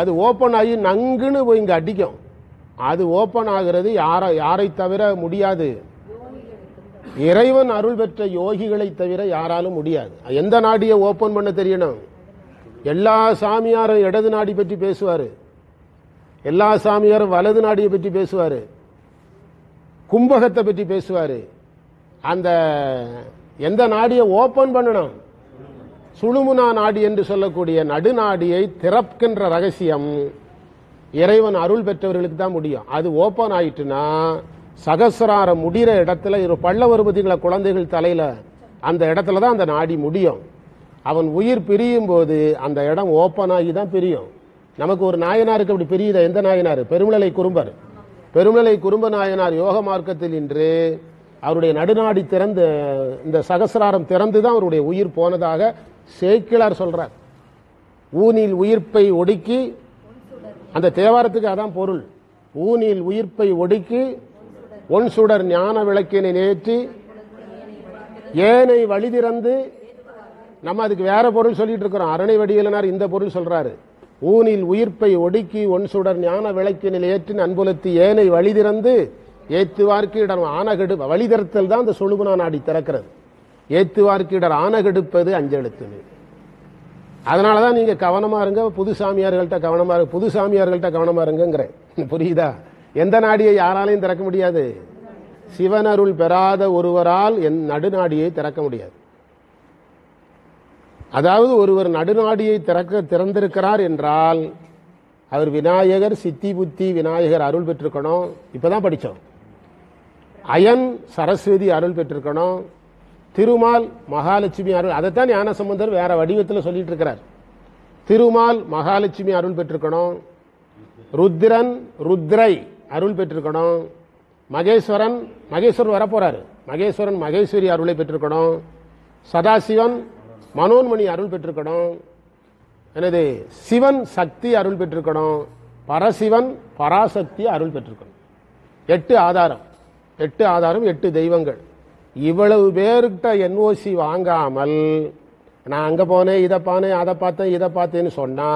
அது ஓப்பன் ஆகி நங்குன்னு போய் இங்க அடிக்கும். அது ஓப்பன் ஆகிறது யாரை தவிர முடியாது? இறைவன் அருள் பெற்ற யோகிகளை தவிர யாராலும் முடியாது. எந்த நாடியை ஓபன் பண்ண தெரியணும்? எல்லா சாமியாரும் இடது நாடி பற்றி பேசுவாரு, எல்லா சாமியாரும் வலது நாடியை பற்றி பேசுவாரு, கும்பகத்தை பற்றி பேசுவாரு. அந்த எந்த நாடியை ஓபன் பண்ணணும்? சுழுமுனா நாடி என்று சொல்லக்கூடிய நடுநாடியை திறக்கின்ற ரகசியம் இறைவன் அருள் பெற்றவர்களுக்கு தான் முடியும். அது ஓபன் ஆயிட்டுனா சகசிராரம் முடிகிற இடத்துல பள்ள வருபதிகள குழந்தைகள் தலையில அந்த இடத்துல தான் அந்த நாடி முடியும். அவன் உயிர் பிரியும் போது அந்த இடம் ஓப்பன் ஆகி தான் பிரியும். நமக்கு ஒரு நாயனாருக்கு அப்படி பிரியுத. எந்த நாயனார்? பெருமலை குறும்பர். பெருமலை குறும்ப நாயனார் யோக மார்க்கத்தில் இன்று அவருடைய நடுநாடி திறந்து இந்த சகசிராரம் திறந்துதான் அவருடைய உயிர் போனதாக சேக்கிழார் சொல்றார். ஊனில் உயிர்ப்பை ஒடுக்கி, அந்த தேவாரத்துக்கு அதான் பொருள். ஊனில் உயிர்ப்பை ஒடுக்கி ஒன் சுடர் ஞான விளக்கினை நேற்றி ஏனை வழி திறந்து. நம்ம அதுக்கு வேற பொருள் சொல்லிட்டு இருக்கிறோம். அரணை வடிவலனார் இந்த பொருள் சொல்றாரு. ஊனில் உயிர்ப்பை ஒடுக்கி ஒன் சுடர் ஞான விளக்கினில் ஏற்றி அன்புலத்து ஏனை வழி திறந்து ஏத்துவார்க்கு இடர் ஆனகெடு. வழிதிறத்தல் தான் அந்த சுழுமுனா நாடி திறக்கிறது. ஏத்துவார்க்கு இடர் ஆனகெடுப்பது அஞ்செழுத்து. அதனாலதான் நீங்க கவனமா இருங்க, புது சாமியார்கள்ட்ட கவனமா இருங்க, புது சாமியார்கள்ட்ட கவனமா இருங்கிற. புரியுதா? எந்த நாடியை யாராலையும் திறக்க முடியாது? சிவனருள் பெறாத ஒருவரால் நடுநாடியை திறக்க முடியாது. அதாவது ஒருவர் நடுநாடியை திறந்திருக்கிறார் என்றால் அவர் விநாயகர் சித்தி புத்தி விநாயகர் அருள் பெற்றிருக்கணும். இப்பதான் படிச்சோம். அயன் சரஸ்வதி அருள் பெற்றிருக்கணும். திருமால் மகாலட்சுமி அருள். அதைத்தான் ஞானசம்பந்தர் வேற வடிவத்தில் சொல்லிட்டு இருக்கிறார். திருமால் மகாலட்சுமி அருள் பெற்றிருக்கணும். ருத்ரன் ருத்ரை அருள் பெற்றிருக்கணும். மகேஸ்வரன் வரப்போறாரு. மகேஸ்வரன் மகேஸ்வரி அருளை பெற்றிருக்கணும். சதாசிவன் மனோன்மணி அருள் பெற்றிருக்கணும். எனது சிவன் சக்தி அருள் பெற்றிருக்கணும். பரசிவன் பராசக்தி அருள் பெற்றிருக்கணும். 8 ஆதாரம், 8 ஆதாரம், 8 தெய்வங்கள். இவ்வளவு பேர்கிட்ட என்ஓசி வாங்காமல் நான் அங்க போனேன், இதை பானேன், அதை பார்த்தேன், இதை பார்த்தேன்னு சொன்னா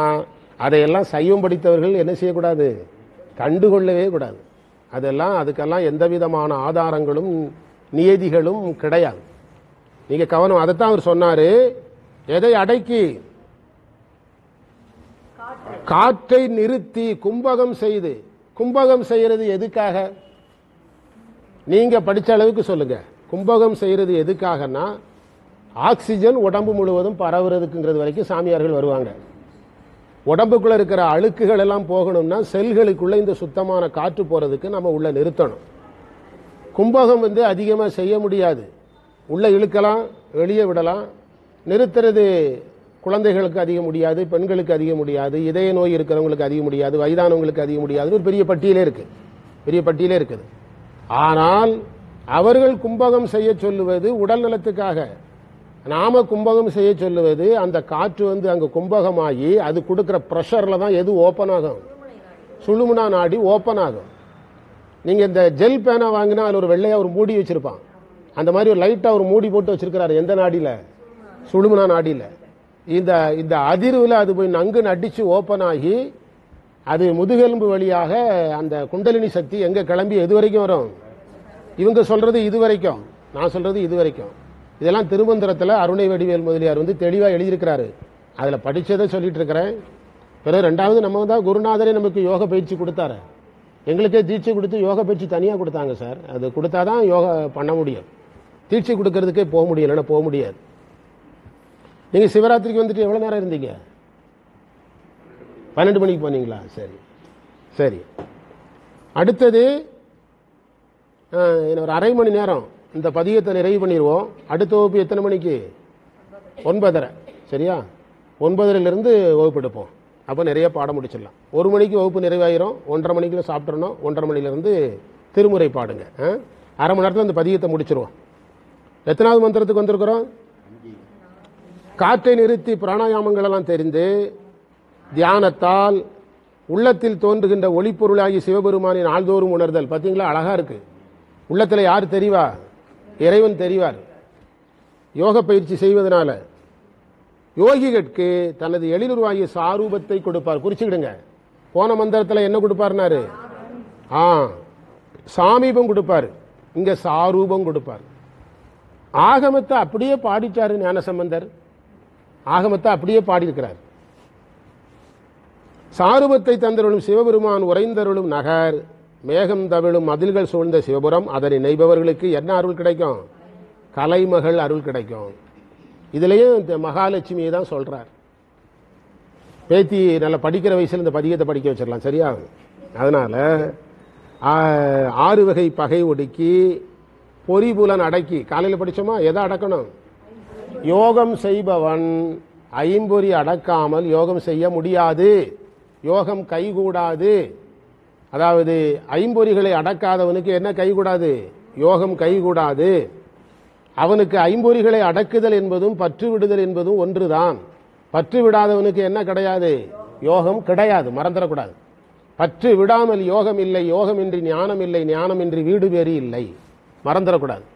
அதையெல்லாம் சைவம் படித்தவர்கள் என்ன செய்யக்கூடாது, கண்டுகொள்ளவே கூடாது. அதுக்கெல்லாம் எந்த விதமான ஆதாரங்களும் நியதிகளும் கிடையாது. நீங்க கவனம். அதைத்தான் அவர் சொன்னாரு. எதை அடக்கி? காற்றை நிறுத்தி கும்பகம் செய்து. கும்பகம் செய்யறது எதுக்காக? நீங்க படிச்ச அளவுக்கு சொல்லுங்க. கும்பகம் செய்யறது எதுக்காகனா ஆக்சிஜன் உடம்பு முழுவதும் பரவுறதுக்குங்கிறது வரைக்கும் சாமியார்கள் வருவாங்க. உடம்புக்குள்ள இருக்கிற அழுக்குகள் எல்லாம் போகணும்னா செல்களுக்குள்ள இந்த சுத்தமான காற்று போறதுக்கு நம்ம உள்ள நிறுத்தணும். கும்பகம் அதிகமாக செய்ய முடியாது. உள்ள இழுக்கலாம், வெளியே விடலாம். நிறுத்துறது குழந்தைகளுக்கு அதிக முடியாது, பெண்களுக்கு அதிக முடியாது, இதய நோய் இருக்கிறவங்களுக்கு அதிக முடியாது, வயதானவங்களுக்கு அதிக முடியாது. ஒரு பெரிய பட்டியலே இருக்குது. ஆனால் அவர்கள் கும்பகம் செய்ய சொல்லுவது உடல் நலத்துக்காக. நாம கும்பகம் செய்ய சொல்லுவது அந்த காற்று அங்க கும்பகமாகி அது கொடுக்கிற பிரஷர்ல தான் எது ஓபன் ஆகும், சுழுமுனா நாடி ஓபன் ஆகும். நீங்க இந்த ஜெல் பேனா வாங்கினா அதுல ஒரு வெள்ளையா ஒரு மூடி வச்சிருப்பான். அந்த மாதிரி ஒரு லைட்டா ஒரு மூடி போட்டு வச்சிருக்கிறாரு. எந்த நாடியில? சுழுமுனா நாடியில. இந்த அதிர்வுல அது போய் நங்குன்னு அடிச்சு ஓபன் ஆகி அது முதுகெலும்பு வழியாக அந்த குண்டலினி சக்தி எங்க கிளம்பி எது வரைக்கும் வரும்? இவங்க சொல்றது இது வரைக்கும், நான் சொல்றது இது வரைக்கும். இதெல்லாம் திருமந்திரத்தில் அருணை வடிவேல் முதலியார் தெளிவா எழுதியிருக்கிறாரு. அதுல படிச்சதை சொல்லிட்டு இருக்கிறேன். பிறகு ரெண்டாவது நம்ம குருநாதரே நமக்கு யோக பயிற்சி கொடுத்தாரு. எங்களுக்கே தீட்சை கொடுத்து யோக பயிற்சி தனியா கொடுத்தாங்க சார். அது கொடுத்தாதான் யோகா பண்ண முடியும். தீட்சை கொடுக்கறதுக்கே போக முடியல, போக முடியாது. நீங்க சிவராத்திரிக்கு எவ்வளவு நேரம் இருந்தீங்க? 12 மணிக்கு போனீங்களா? சரி. அடுத்தது ஒரு அரை மணி நேரம் இந்த பதியத்தை நிறைவு பண்ணிடுவோம். அடுத்த வகுப்பு எத்தனை மணிக்கு? 9:30. சரியா? 9:30 வகுப்பு எடுப்போம். அப்போ நிறைய பாடம் முடிச்சிடலாம். 1 மணிக்கு வகுப்பு நிறைவாயிரும். 1:30 மணிக்குள்ள சாப்பிட்றணும். 1:30 மணிலிருந்து திருமுறை பாடுங்க. அரை மணி நேரத்தில் இந்த பதியத்தை முடிச்சிருவோம். எத்தனாவது மந்திரத்துக்கு வந்திருக்கிறோம்? காற்றை நிறுத்தி பிராணாயாமங்கள் எல்லாம் தெரிந்து தியானத்தால் உள்ளத்தில் தோன்றுகின்ற ஒளிப்பொருளாகி சிவபெருமானின் நாள்தோறும் உணர்தல். பார்த்தீங்களா, அழகா இருக்கு. உள்ளத்துல யார் தெரிவா? இறைவன் தெரிவார். யோக பயிற்சி செய்வதனால யோகிகளுக்கு தனது எழிலுருவாகிய சாரூபத்தை கொடுப்பார். குறிச்சுக்கிடுங்க. போன மந்திரத்தில் என்ன கொடுப்பார்னாரு? சாமீபம் கொடுப்பார். இங்க சாரூபம் கொடுப்பார். ஆகமத்தை அப்படியே பாடிட்டாரு ஞானசம்பந்தர். ஆகமத்தை அப்படியே பாடியிருக்கிறார். சாரூபத்தை தந்தருளும் சிவபெருமான் உறைந்தருளும் நகர் மேகம் தவிழும் மதில்கள் சூழ்ந்த சிவபுரம் அதனை நெய்பவர்களுக்கு என்ன அருள் கிடைக்கும்? கலைமகள் அருள் கிடைக்கும். இதுலயும் இந்த மகாலட்சுமியை தான் சொல்றார். பேத்தி நல்லா படிக்கிற வயசுல இந்த பதிகத்தை படிக்க வச்சிடலாம். சரியா? அதனால 6 வகை பகை ஒடுக்கி பொறிபுலன் அடக்கி. காலையில் படிச்சோமா? எதை அடக்கணும்? யோகம் செய்பவன் ஐம்பொறி அடக்காமல் யோகம் செய்ய முடியாது. யோகம் கைகூடாது. அதாவது ஐம்பொறிகளை அடக்காதவனுக்கு என்ன கைகூடாது? யோகம் கைகூடாது. அவனுக்கு ஐம்பொறிகளை அடக்குதல் என்பதும் பற்று விடுதல் என்பதும் ஒன்றுதான். பற்று விடாதவனுக்கு என்ன கிடையாது? யோகம் கிடையாது. மறந்துடக்கூடாது. பற்று விடாமல் யோகம் இல்லை, யோகமின்றி ஞானம் இல்லை, ஞானமின்றி வீடு பேறு இல்லை. மறந்துடக்கூடாது.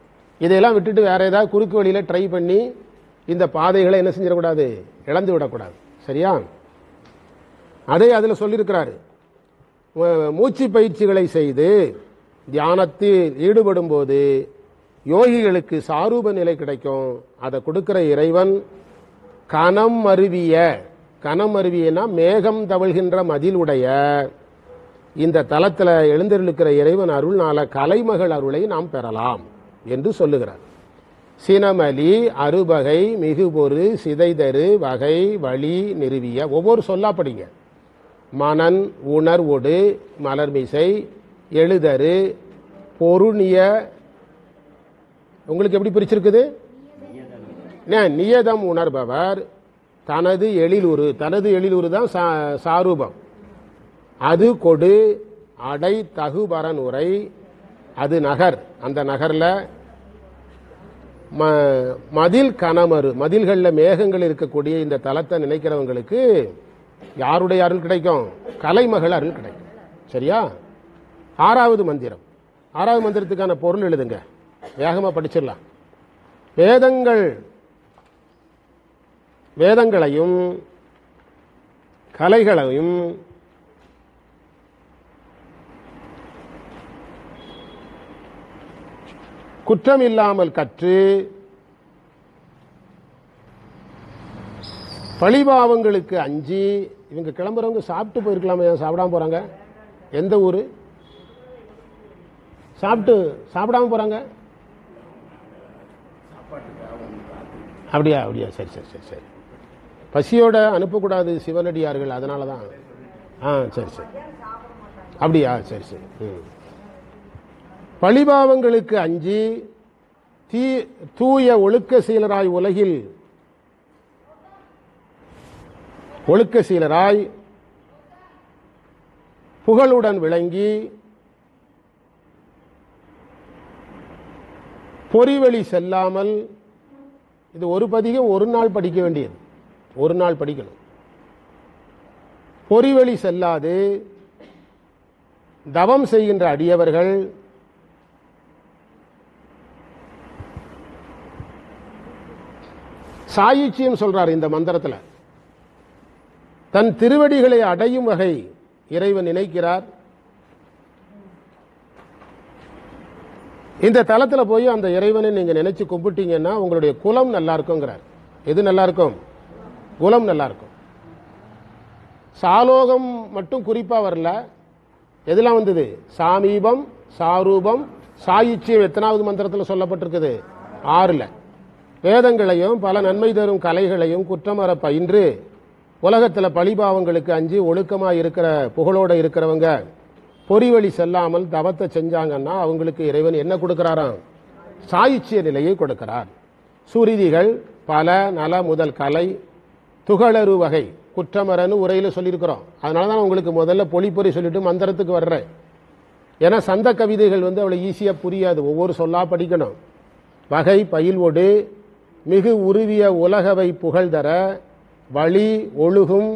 இதையெல்லாம் விட்டுட்டு வேற ஏதாவது குறுக்கு வழியில ட்ரை பண்ணி இந்த பாதைகளை என்ன செஞ்சிடக்கூடாது? இழந்து விடக்கூடாது. சரியா? அதை அதுல சொல்லியிருக்கிறாரு. மூச்சு பயிற்சிகளை செய்து தியானத்தில் ஈடுபடும் போது யோகிகளுக்கு சாரூப நிலை கிடைக்கும். அதை கொடுக்கிற இறைவன் கனம் அருவியனா மேகம் தவழ்கின்ற மதிலுடைய இந்த தலத்தில் எழுந்திருக்கிற இறைவன் அருள்னால கலைமகள் அருளை நாம் பெறலாம் என்று சொல்லுகிறார். சினமலி அறுபகை மிகுபொரு சிதைதரு வகை வழி நிறுவிய. ஒவ்வொரு சொல்லா படிங்க. மனன் உணர்வொடு மலர்மிசை எழுதரு பொருணிய. உங்களுக்கு எப்படி பிரிச்சிருக்குது? நியதம் உணர்பவர் தனது எழிலுரு. தனது எழிலுரு தான் சாரூபம். அது கொடு அடை தகுபரன் உரை. அது நகர். அந்த நகர்ல மதில் கனமரு. மதில்களில் மேகங்கள் இருக்கக்கூடிய இந்த தலத்தை நினைக்கிறவங்களுக்கு யாருடைய அருள் கிடைக்கும்? கலைமகள் அருள் கிடைக்கும். சரியா? 6வது மந்திரம் 6வது மந்திரத்துக்கான பொருள் எழுதுங்க, வேகமாக படிச்சிடலாம். வேதங்களையும் கலைகளையும் குற்றம் இல்லாமல் கற்று பழிபாவங்களுக்கு அஞ்சி. இவங்க கிளம்புறவங்க சாப்பிட்டு போயிருக்கலாமே, சாப்பிடாம போறாங்க? எந்த ஊரு? சாப்பிடாம போறாங்க? அப்படியா? சரி சரி சரி சரி. பசியோட அனுப்பக்கூடாது சிவனடியார்கள், அதனால தான். சரி சரி, அப்படியா? சரி சரி. பழிபாவங்களுக்கு அஞ்சி தூய ஒழுக்க சீலராய் உலகில் புகழுடன் விளங்கி பொறிவழி செல்லாமல். இது ஒரு பதிகம் ஒரு நாள் படிக்க வேண்டியது, ஒரு நாள் படிக்கணும். பொறிவழி செல்லாது தவம் செய்கின்ற அடியவர்கள் சாயுச்சியம் சொல்றார் இந்த மந்திரத்தில். தன் திருவடிகளை அடையும் வகை இறைவன் நினைக்கிறார். இந்த தலத்தில் போய் அந்த இறைவனை நீங்க நினைச்சு கும்பிட்டீங்கன்னா உங்களுடைய குலம் நல்லா இருக்குங்கிறார். எது நல்லா இருக்கும்? குலம் நல்லா இருக்கும். சாலோகம் மட்டும் குறிப்பா வரல, எதெல்லாம் வந்தது? சாமீபம், சாரூபம், சாயுச்சியம் எத்தனாவது மந்திரத்தில் சொல்லப்பட்டிருக்குது? 6ல். வேதங்களையும் பல நன்மை தரும் கலைகளையும் குற்றமற பயின்று உலகத்தில் பழிபாவங்களுக்கு அஞ்சு ஒழுக்கமாக இருக்கிற புகழோட இருக்கிறவங்க பொறிவழி செல்லாமல் தவத்தை செஞ்சாங்கன்னா அவங்களுக்கு இறைவன் என்ன கொடுக்கிறாராம்? சாயுச்சிய நிலையை கொடுக்கிறார். சுருதிகள் பல நல முதல் கலை துகளறு வகை குற்றமரன்னு உரையில் சொல்லியிருக்கிறோம். அதனால தான் உங்களுக்கு முதல்ல பொழிப்பொறி சொல்லிட்டு மந்திரத்துக்கு வர்றேன். ஏன்னா சந்த கவிதைகள் அவ்வளோ ஈஸியாக புரியாது, ஒவ்வொரு சொல்லா படிக்கணும். வகை பயில்வோடு மிகு உருவிய உலகவை புகழ் தர வழி ஒழுகும்.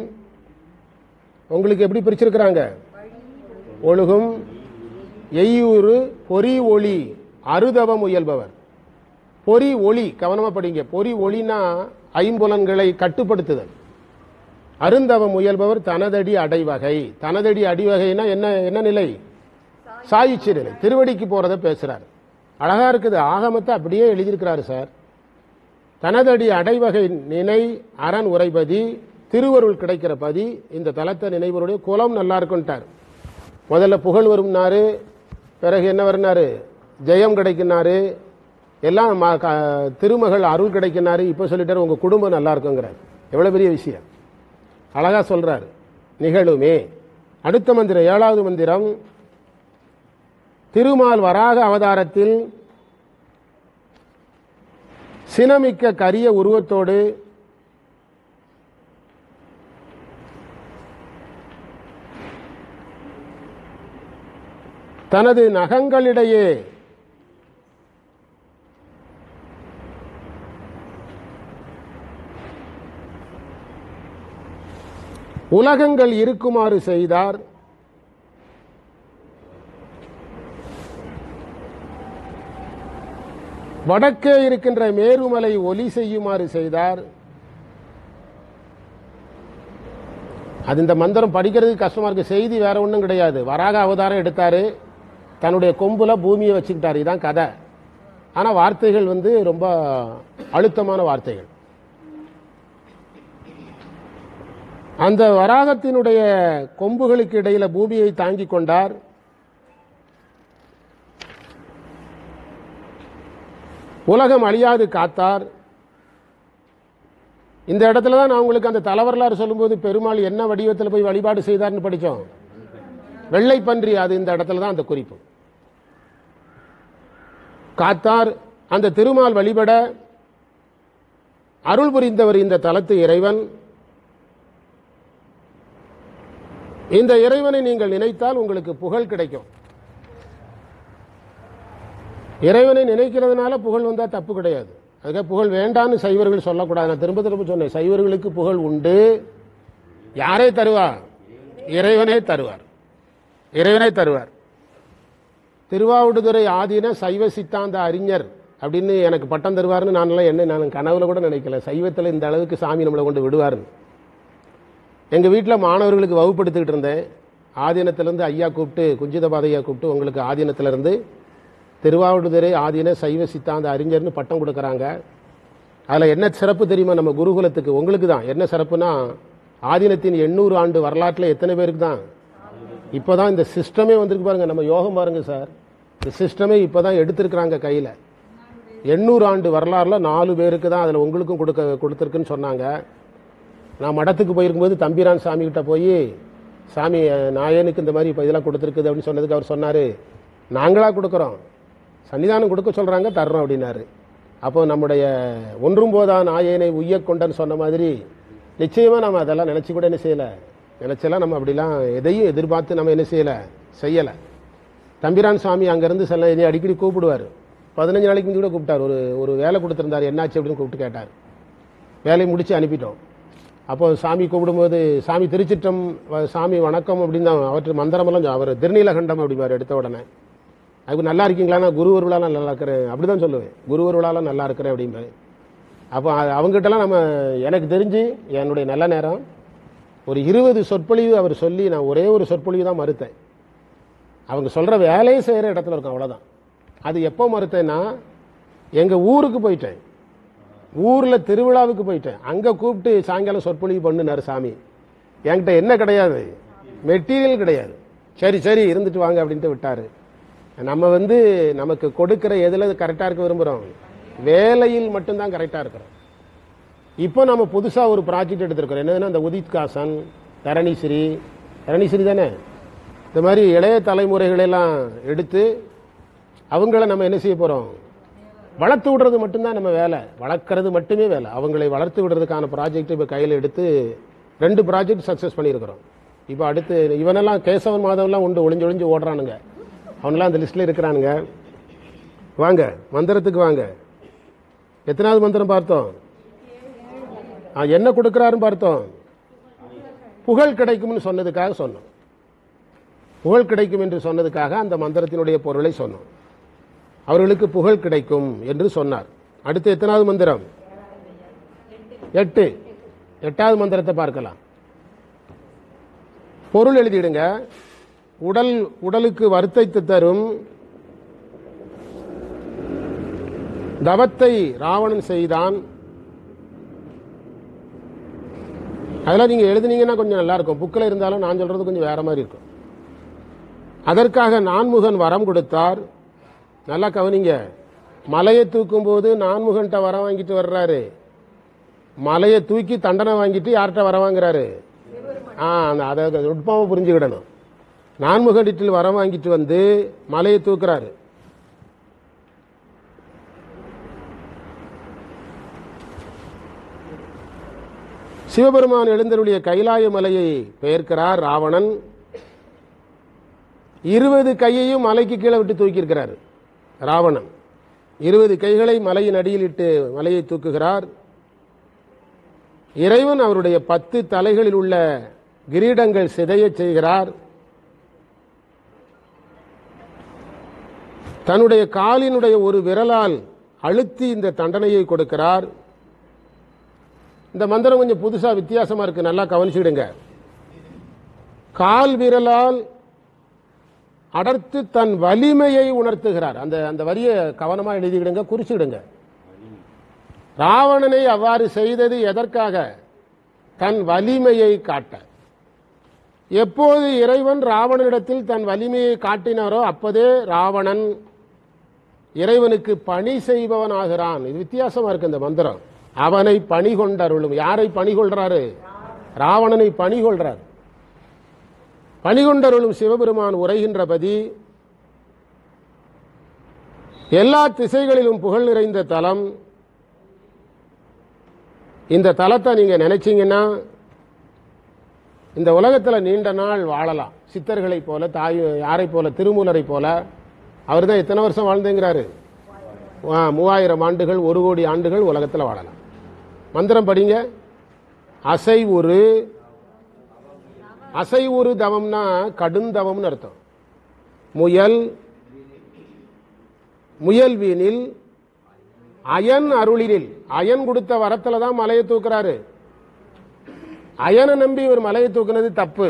உங்களுக்கு எப்படி பிரிச்சிருக்கிறாங்க? ஒழுகும் எய்யூறு பொறி ஒளி அருதவ முயல்பவர். பொறி ஒளி கவனமா படிங்க. பொறி ஒளினா ஐம்புலன்களை கட்டுப்படுத்துதல். அருந்தவ முயல்பவர் தனதடி அடைவகை. தனதடி அடிவகைனா என்ன? என்ன நிலை? சாயுச்சி நிலை. திருவடிக்கு போறத பேசுறார். அழகா இருக்குது. ஆகமத்தை அப்படியே எழுதியிருக்கிறாரு சார். தனதடி அடைவகை நினை அரண் உரைபதி திருவருள் கிடைக்கிற பதி. இந்த தலத்தை நினைவருடைய குலம் நல்லா இருக்குன்ட்டார். முதல்ல புகழ் வரும்னாரு, பிறகு என்ன வருனாரு? ஜெயம் கிடைக்கினாரு, எல்லாம் திருமகள் அருள் கிடைக்கினாரு. இப்ப சொல்லிட்டாரு உங்க குடும்பம் நல்லா இருக்குங்கிறார். எவ்வளவு பெரிய விஷயம், அழகா சொல்றாரு. நிகழுமே. அடுத்த மந்திரம் 7வது மந்திரம். திருமால் வராக அவதாரத்தில் சினமிக்க கரிய உருவத்தோடு தனது நகங்களிடையே உலகங்கள் இருக்குமாறு செய்தார். வடக்கே இருக்கின்ற மேருமலை ஒலி செய்யுமாறு செய்தார். அது இந்த மந்திரம் படிக்கிறதுக்கு கஷ்டமா இருக்கு. செய்தி வேற ஒன்றும் கிடையாது. வராக அவதாரம் எடுத்தாரு, தன்னுடைய கொம்புல பூமியை வச்சுக்கிட்டாரு. இதான் கதை. ஆனா வார்த்தைகள் ரொம்ப அழுத்தமான வார்த்தைகள். அந்த வராகத்தினுடைய கொம்புகளுக்கு இடையில பூமியை தாங்கிக் கொண்டார். உலகம் அழியாது காத்தார். இந்த இடத்துல தான் நான் உங்களுக்கு அந்த தலைவரலாறு சொல்லும்போது பெருமாள் என்ன வடிவத்தில் போய் வழிபாடு செய்தார்னு படித்தோம். வெள்ளை பன்றி. அது இந்த இடத்துல தான் அந்த குறிப்பு. காத்தார். அந்த திருமால் வழிபட அருள் புரிந்தவர் இந்த தலத்து இறைவன். இந்த இறைவனை நீங்கள் நினைத்தால் உங்களுக்கு புகழ் கிடைக்கும். இறைவனை நினைக்கிறதுனால புகழ் வந்தா தப்பு கிடையாது. அதுக்காக புகழ் வேண்டான்னு சைவர்கள் சொல்லக்கூடாது. நான் திரும்ப திரும்ப சொன்னேன், சைவர்களுக்கு புகழ் உண்டு. யாரே தருவார்? இறைவனே தருவார். இறைவனே தருவார். திருவாவடுதுறை ஆதீன சைவ சித்தாந்த அறிஞர் அப்படின்னு எனக்கு பட்டம் தருவாருன்னு நான் கனவுல கூட நினைக்கல. சைவத்தில் இந்த அளவுக்கு சாமி நம்மளை கொண்டு விடுவாருன்னு. எங்கள் வீட்டில் மாணவர்களுக்கு வகுப்படுத்திக்கிட்டு இருந்தேன். ஆதீனத்திலேருந்து ஐயா கூப்பிட்டு, குஞ்சிதபாதையா கூப்பிட்டு, உங்களுக்கு ஆதீனத்திலேருந்து திருவாவடுதுறை ஆதீன சைவ சித்தாந்த அறிஞர்னு பட்டம் கொடுக்குறாங்க. அதில் என்ன சிறப்பு தெரியுமா நம்ம குருகுலத்துக்கு? உங்களுக்கு தான். என்ன சிறப்புனா, ஆதீனத்தின் 800 ஆண்டு வரலாற்றில் எத்தனை பேருக்கு தான் இப்போ தான் இந்த சிஸ்டமே வந்திருக்கு பாருங்க. நம்ம யோகம் பாருங்க சார், இந்த சிஸ்டமே இப்போ தான் எடுத்திருக்கிறாங்க கையில். 800 ஆண்டு வரலாறுல 4 பேருக்கு தான் அதில் உங்களுக்கும் கொடுத்துருக்குன்னு சொன்னாங்க. நான் மடத்துக்கு போயிருக்கும்போது தம்பிரான் சாமி கிட்ட போய், சாமி நாயனுக்கு இந்த மாதிரி இப்போ இதெல்லாம் கொடுத்துருக்குது அப்படின்னு சொன்னதுக்கு அவர் சொன்னார், நாங்களா கொடுக்குறோம், சன்னிதானம் கொடுக்க சொல்கிறாங்க, தர்றோம் அப்படின்னாரு. அப்போ நம்முடைய ஒன்றும் போதா நாயனை உய்ய கொண்டன்னு சொன்ன மாதிரி நிச்சயமாக நம்ம அதெல்லாம் நினச்சி கூட என்ன செய்யலை, நினச்செல்லாம் நம்ம அப்படிலாம் எதையும் எதிர்பார்த்து நம்ம என்ன செய்யலை. தம்பிரான் சாமி அங்கேருந்து சில என்னை அடிக்கடி கூப்பிடுவார். 15 நாளைக்கு முந்தி கூட கூப்பிட்டார். ஒரு வேலை கொடுத்துருந்தார், என்னாச்சு அப்படின்னு கூப்பிட்டு கேட்டார். வேலையை முடித்து அனுப்பிட்டோம். அப்போ சாமி கூப்பிடும்போது, சாமி திருச்சிற்றம், சாமி வணக்கம் அப்படின்னு தான் அவற்று மந்திரமெல்லாம் அவர் திருநீலகண்டம் அப்படிமாரு எடுத்த உடனே. அதுக்கு நல்லா இருக்கீங்களா? நான் குருவர் விழாலாம் நல்லா இருக்கிறேன் அப்படி தான் சொல்லுவேன். குருவர் விழாலாம் நல்லா இருக்கிறேன் அப்படிம்பேன். அப்போ அவங்ககிட்டலாம் நம்ம, எனக்கு தெரிஞ்சு என்னுடைய நல்ல நேரம் ஒரு 20 சொற்பொழிவு அவர் சொல்லி நான் ஒரே ஒரு சொற்பொழிவு தான் மறுத்தேன். அவங்க சொல்கிற வேலையை செய்கிற இடத்துல இருக்கும், அவ்வளோதான். அது எப்போ மறுத்தேன்னா, எங்கள் ஊருக்கு போயிட்டேன், ஊரில் திருவிழாவுக்கு போயிட்டேன். அங்கே கூப்பிட்டு சாயங்காலம் சொற்பொழிவு பண்ணுனார் சாமி. என்கிட்ட என்ன கிடையாது, மெட்டீரியல் கிடையாது. சரி இருந்துட்டு வாங்க அப்படின்ட்டு விட்டார். நம்ம நமக்கு கொடுக்கிற எதில் கரெக்டாக இருக்க விரும்புகிறோம், வேலையில் மட்டும்தான் கரெக்டாக இருக்கிறோம். இப்போ நம்ம புதுசாக ஒரு ப்ராஜெக்ட் எடுத்திருக்கிறோம். என்னதுன்னா, இந்த உதித் காசன், தரணிஸ்ரீ தானே, இந்த மாதிரி இளைய தலைமுறைகளெல்லாம் எடுத்து அவங்கள நம்ம என்ன செய்ய போகிறோம், வளர்த்து விடுறது மட்டும்தான் நம்ம வேலை, வளர்க்கறது மட்டுமே வேலை. அவங்களை வளர்த்து விடுறதுக்கான ப்ராஜெக்ட் இப்போ கையில் எடுத்து 2 ப்ராஜெக்ட் சக்ஸஸ் பண்ணியிருக்கிறோம். இப்போ அடுத்து இவனெல்லாம் கேசவன் மாதவெல்லாம் உண்டு, ஒளிஞ்சு ஓடுறானுங்க, அவனெல்லாம் அந்த லிஸ்ட்டில் இருக்கிறானுங்க. வாங்க மந்திரத்துக்கு வாங்க. எத்தனாவது மந்திரம் பார்த்தோம்? என்ன கொடுக்குறாருன்னு பார்த்தோம். புகழ் கிடைக்கும்னு சொன்னதுக்காக சொன்னோம். புகழ் கிடைக்கும் என்று சொன்னதுக்காக அந்த மந்திரத்தினுடைய பொருளை சொன்னோம். அவர்களுக்கு புகழ் கிடைக்கும் என்று சொன்னார். அடுத்து எத்தனாவது மந்திரம்? 8. 8வது மந்திரத்தை பார்க்கலாம். பொருள் எழுதிடுங்க. உடலுக்கு வருத்தத்தை தரும் தவத்தை ராவணன் செய்தான். அதெல்லாம் நீங்க எழுதுனீங்கன்னா கொஞ்சம் நல்லா இருக்கும். புக்கில் இருந்தாலும் நான் சொல்றது கொஞ்சம் வேற மாதிரி இருக்கும். அதற்காக நான்முகன் வரம் கொடுத்தார். நல்லா கவனிங்க. மலையை தூக்கும் போது நான்முகன்ட்ட வரம் வாங்கிட்டு வர்றாரு. மலையை தூக்கி தண்டனை வாங்கிட்டு யார்கிட்ட வரம் வாங்குறாரு? அதை நுட்பமாக புரிஞ்சுக்கிடணும். நான்முகனிட்டில் வரம் வாங்கிட்டு வந்து மலையை தூக்குறாரு. சிவபெருமான் எழுந்தருளிய கைலாய மலையை பெயர்க்கிறார் ராவணன். 20 கையையும் மலைக்கு கீழே விட்டு தூக்கியிருக்கிறார் ராவணன். 20 கைகளை மலையின் அடியில் இட்டு மலையை தூக்குகிறார். இறைவன் அவருடைய 10 தலைகளில் உள்ள கிரீடங்கள் சிதைய செய்கிறார். தன்னுடைய காலினுடைய ஒரு விரலால் அழுத்தி இந்த தண்டனையை கொடுக்கிறார். இந்த மந்திரம் கொஞ்சம் புதுசா வித்தியாசமா இருக்கு, நல்லா கவனிச்சுடுங்க. கால் விரலால் அடர்த்து தன் வலிமையை உணர்த்துகிறார். அந்த வரியை கவனமா எழுதிக்கிடுங்க, குறிச்சிடுங்க. ராவணனை அவ்வாறு செய்தது எதற்காக? தன் வலிமையை காட்ட. எப்போது இறைவன் ராவணனிடத்தில் தன் வலிமையை காட்டினாரோ அப்போதே ராவணன் இறைவனுக்கு பணி செய்பவன் ஆகிறான். இது வித்தியாசமா இருக்கு இந்த மந்திரம். அவனை பணி கொண்டருளும். யாரை பணி கொள்றாரு? ராவணனை பணி கொள்றார். பணி கொண்டருளும் சிவபெருமான் உரைகின்றபதி எல்லா திசைகளிலும் புகழ் நிறைந்த தலம். இந்த தலத்தை நீங்க நினைச்சீங்கன்னா இந்த உலகத்தில் நீண்ட நாள் வாழலாம். சித்தர்களை போல, யாரை போல, திருமூலரை போல. அவர் தான் எத்தனை வருஷம் வாழ்ந்துங்கிறாரு? 3000 ஆண்டுகள், 1 கோடி ஆண்டுகள் உலகத்தில் வாழலாம். மந்திரம் படிங்க. அசை ஒரு தவம்னா கடுந்தவம்னு அர்த்தம். முயல், முயல்வீனில் அயன் அருளினில். அயன் கொடுத்த வரத்துல தான் மலையை தூக்குறாரு. அயனை நம்பி ஒரு மலையை தூக்குனது தப்பு.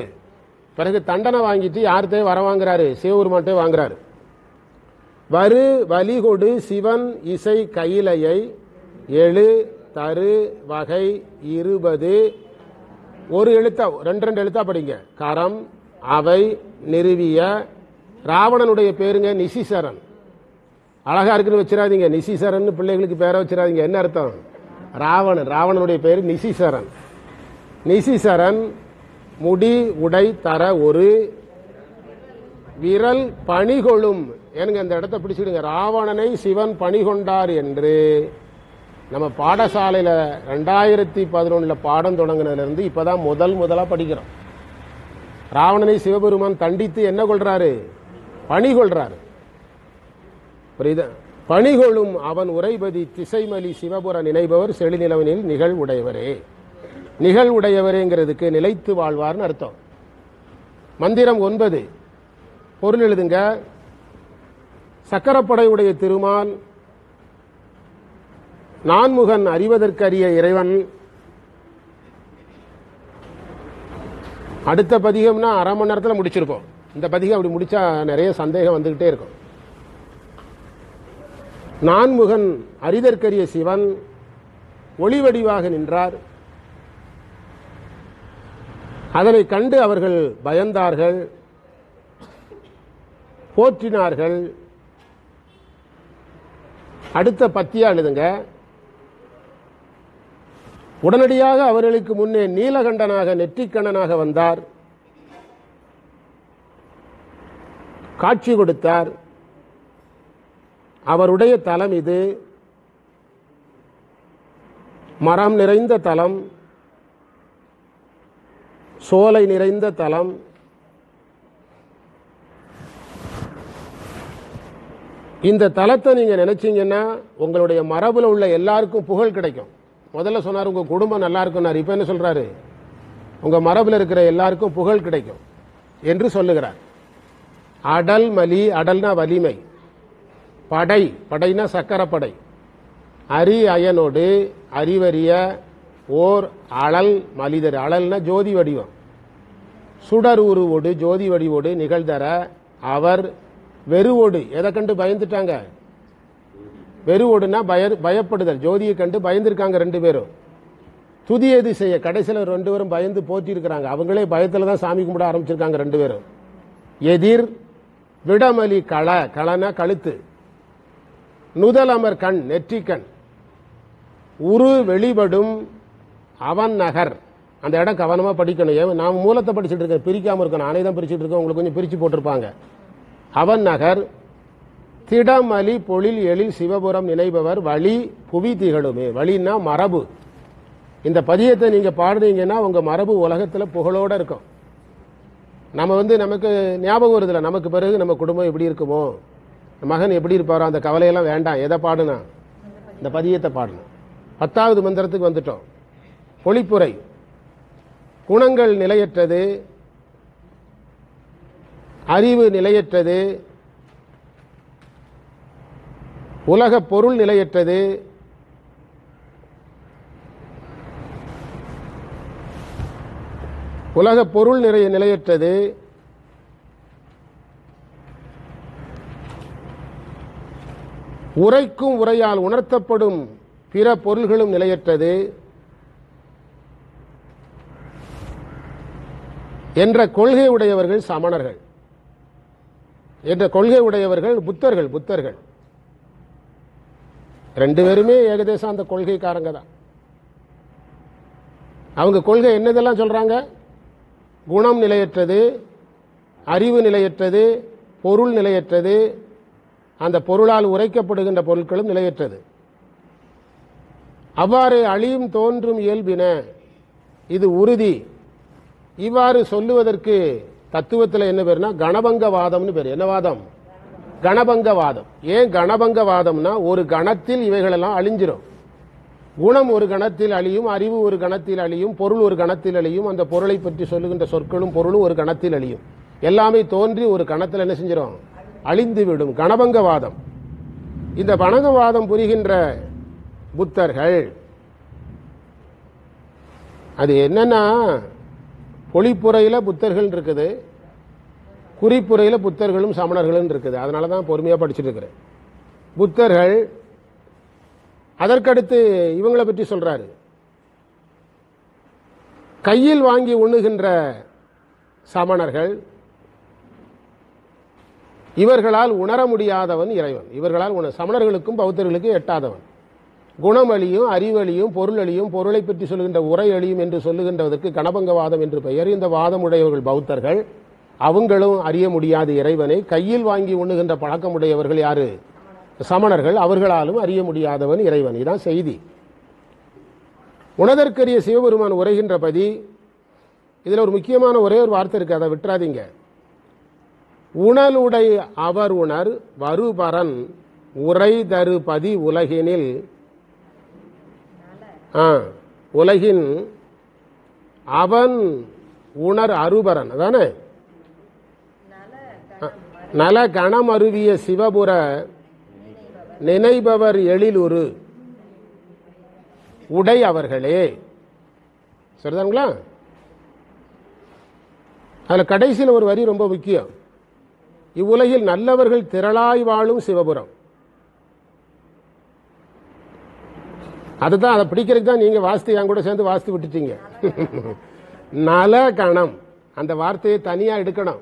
பிறகு தண்டனை வாங்கிட்டு யார்கிட்டே வர வாங்குறாரு? சிவபெருமான்ட்டே வாங்குறாரு. வரு வலிகொடு சிவன் இசை கையிலையை எழு தரு வகை 20 ஒரு எழுத்தா 2 எழுத்தா படிங்க. கரம் அவை நிறுவிய. ராவணனுடைய பேருங்க நிசிசரன். அழகா இருக்குன்னு வச்சிடாதீங்க. நிசிசரன் பிள்ளைகளுக்கு பேரை வச்சிடாதீங்க. என்ன அர்த்தம்? ராவணன். ராவணனுடைய பேரு நிசிசரன். நிசிசரன் முடி உடை தர ஒரு விரல் பணிகொள்ளும். எனக்கு அந்த இடத்தை பிடிச்சிடுங்க. ராவணனை சிவன் பணிகொண்டார் என்று நம்ம பாடசாலையில 2011 பாடம் தொடங்கினதுல இருந்து இப்பதான் முதலா படிக்கிறோம். ராவணனை சிவபெருமான் தண்டித்து என்ன கொள்றாரு? பணி கொள்றாரு. புரியுதா? பணிகொள்ளும் அவன் உரைபதி திசைமலி சிவபுர நினைபவர் செழிநிலவனில் நிகழ்வுடையவரே. நிகழ்வுடையவரேங்கிறதுக்கு நிலைத்து வாழ்வார்னு அர்த்தம். மந்திரம் 9 பொருள் எழுதுங்க. சக்கரப்படையுடைய திருமால், நான்முகன், அறிவதற்கரிய இறைவன். அடுத்த பதிகம்னா அரை மணி நேரத்தில் முடிச்சிருப்போம். இந்த பதிகம் அப்படி முடிச்சா நிறைய சந்தேகம் வந்துகிட்டே இருக்கும். நான்முகன் அறிதற்கரிய சிவன் ஒளி வடிவாக நின்றார். அதனை கண்டு அவர்கள் பயந்தார்கள், போற்றினார்கள். அடுத்த பத்தியா எழுதுங்க. உடனடியாக அவர்களுக்கு முன்னே நீலகண்டனாக நெற்றிக்கண்ணனாக வந்தார், காட்சி கொடுத்தார். அவருடைய தலம் இது. மரம் நிறைந்த தலம், சோலை நிறைந்த தலம். இந்த தலத்தை நீங்க நினைச்சீங்கன்னா உங்களுடைய மரபுல உள்ள எல்லாருக்கும் புகழ் கிடைக்கும். முதல்ல சொன்னார் உங்க குடும்பம் நல்லா இருக்கும். இப்ப என்ன சொல்றாரு? உங்க மரபுல இருக்கிற எல்லாருக்கும் புகழ் கிடைக்கும் என்று சொல்லுகிறார். அடல் மலி, அடல்னா வலிமை, படை, படைனா சக்கரப்படை, அரி அயனோடு அறிவறிய ஓர் அழல் மலிதர். அழல்னா ஜோதி வடிவம். சுடர் உருவோடு ஜோதி வடிவோடு நிகழ்தர அவர் வெறுவோடு. எதை கண்டு பயந்துட்டாங்க? வெறுவோடுனா பயப்படுதல். ஜோதியை கண்டு பயந்துருக்காங்க 2 பேரும். துதியது செய்ய கடைசியில் 2 பேரும் பயந்து போற்றி இருக்கிறாங்க. அவங்களே பயத்தில் தான் சாமி கும்பிட ஆரம்பிச்சிருக்காங்க 2 பேரும். எதிர் விடமலி கள, களனா கழுத்து, நுதலமர் கண், நெற்றிக்கண், உரு வெளிப்படும் அவன் நகர். அந்த இடம் கவனமா படிக்கணும். ஏன் நான் மூலத்தை படிச்சுட்டு இருக்கேன், பிரிக்காம இருக்கணும். நானே தான் பிரிச்சுட்டு இருக்கேன், உங்களுக்கு கொஞ்சம் பிரிச்சு போட்டிருப்பாங்க. அவன் நகர் திடமலி பொழில் எழில் சிவபுரம் நினைபவர் வழி புவி திகழுமே. வழின்னா மரபு. இந்த பதியத்தை நீங்க பாடுறீங்கன்னா உங்க மரபு உலகத்துல புகழோட இருக்கும். நம்ம நமக்கு ஞாபகம் வருதுல, நமக்கு பிறகு நம்ம குடும்பம் எப்படி இருக்குமோ, மகன் எப்படி இருப்பாரோ, அந்த கவலையெல்லாம் வேண்டாம். எதை பாடுனா? இந்த பதியத்தை பாடணும். 10வது மந்திரத்துக்கு வந்துட்டோம். பொழிப்புரை. குணங்கள் நிலையற்றது, அறிவு நிலையற்றது, உலக பொருள் நிலையற்றது, உலக பொருள் நிலையற்றது, உரைக்கும் உரையால் உணர்த்தப்படும் பிற பொருள்களும் நிலையற்றது என்ற கொள்கை உடையவர்கள் சமணர்கள். என்ற கொள்கை உடையவர்கள் புத்தர்கள். புத்தர்கள் 2 பேருமே ஏகதேசம் அந்த கொள்கைக்காரங்க தான். அவங்க கொள்கை என்னதெல்லாம் சொல்றாங்க? குணம் நிலையற்றது, அறிவு நிலையற்றது, பொருள் நிலையற்றது, அந்த பொருளால் உரைக்கப்படுகின்ற பொருட்களும் நிலையற்றது. அவ்வாறு அழியும் தோன்றும் இயல்பின, இது உறுதி. இவ்வாறு சொல்லுவதற்கு தத்துவத்தில் என்ன பேருனா கணபங்கவாதம்னு பேர். என்ன வாதம்? கணபங்கவாதம். ஏன் கணபங்கவாதம்னா ஒரு கணத்தில் இவைகளெல்லாம் அழிஞ்சிரும். குணம் ஒரு கணத்தில் அழியும், அறிவு ஒரு கணத்தில் அழியும், பொருள் ஒரு கணத்தில் அழியும், அந்த பொருளை பற்றி சொல்லுகின்ற சொற்களும் பொருளும் ஒரு கணத்தில் அழியும். எல்லாமே தோன்றி ஒரு கணத்தில் என்ன செஞ்சிடும்? அழிந்து விடும். கணபங்கவாதம். இந்த பணங்கவாதம் புரிகின்ற புத்தர்கள் அது என்னன்னா, பொழிப்புறையில் புத்தர்கள் இருக்குது, குறிப்புறையில் புத்தர்களும் சமணர்களும் இருக்குது. அதனால தான் பொறுமையாக படிச்சுட்டு இருக்கிறேன். புத்தர்கள், அதற்கடுத்து இவங்களை பற்றி சொல்றாரு, கையில் வாங்கி உண்ணுகின்ற சமணர்கள், இவர்களால் உணர முடியாதவன் இறைவன். இவர்களால் சமணர்களுக்கும் பௌத்தர்களுக்கும் எட்டாதவன். குணமளியும் அறிவழியும் பொருளழியும் பொருளை பற்றி சொல்லுகின்ற உரை அழியும் என்று சொல்லுகின்றதற்கு கணபங்கவாதம் என்று பெயர். இந்த வாதமுடையவர்கள் பௌத்தர்கள். அவங்களும் அறிய முடியாத இறைவனை கையில் வாங்கி உண்ணுகின்ற பழக்கமுடையவர்கள் யாரு? சமணர்கள். அவர்களாலும் அறிய முடியாதவன் இறைவன். இதான் செய்தி. உணதற்கரிய சிவபெருமான் உரைகின்ற பதி. இதுல ஒரு முக்கியமான ஒரே ஒரு வார்த்தை இருக்கு, அதை விட்டுறாதீங்க. உணலுடை அவர் உணர் வருபரன் உரை தரு பதி உலகினில், உலகின் அவன் உணர் அருபரன், அதானே நல கணம் அருவிய சிவபுர நினைபவர் எழிலுரு உடை அவர்களே. சரிதானுங்களா? அதுல கடைசியில் ஒரு வரி ரொம்ப முக்கியம். இவ்வுலகில் நல்லவர்கள் திரளாய் வாழும் சிவபுரம். அதுதான், அதை பிடிக்கிறதுக்கு தான் நீங்க வாஸ்து என் கூட சேர்ந்து வாஸ்து விட்டுட்டீங்க. நல கணம் அந்த வார்த்தையை தனியா எடுக்கணும்.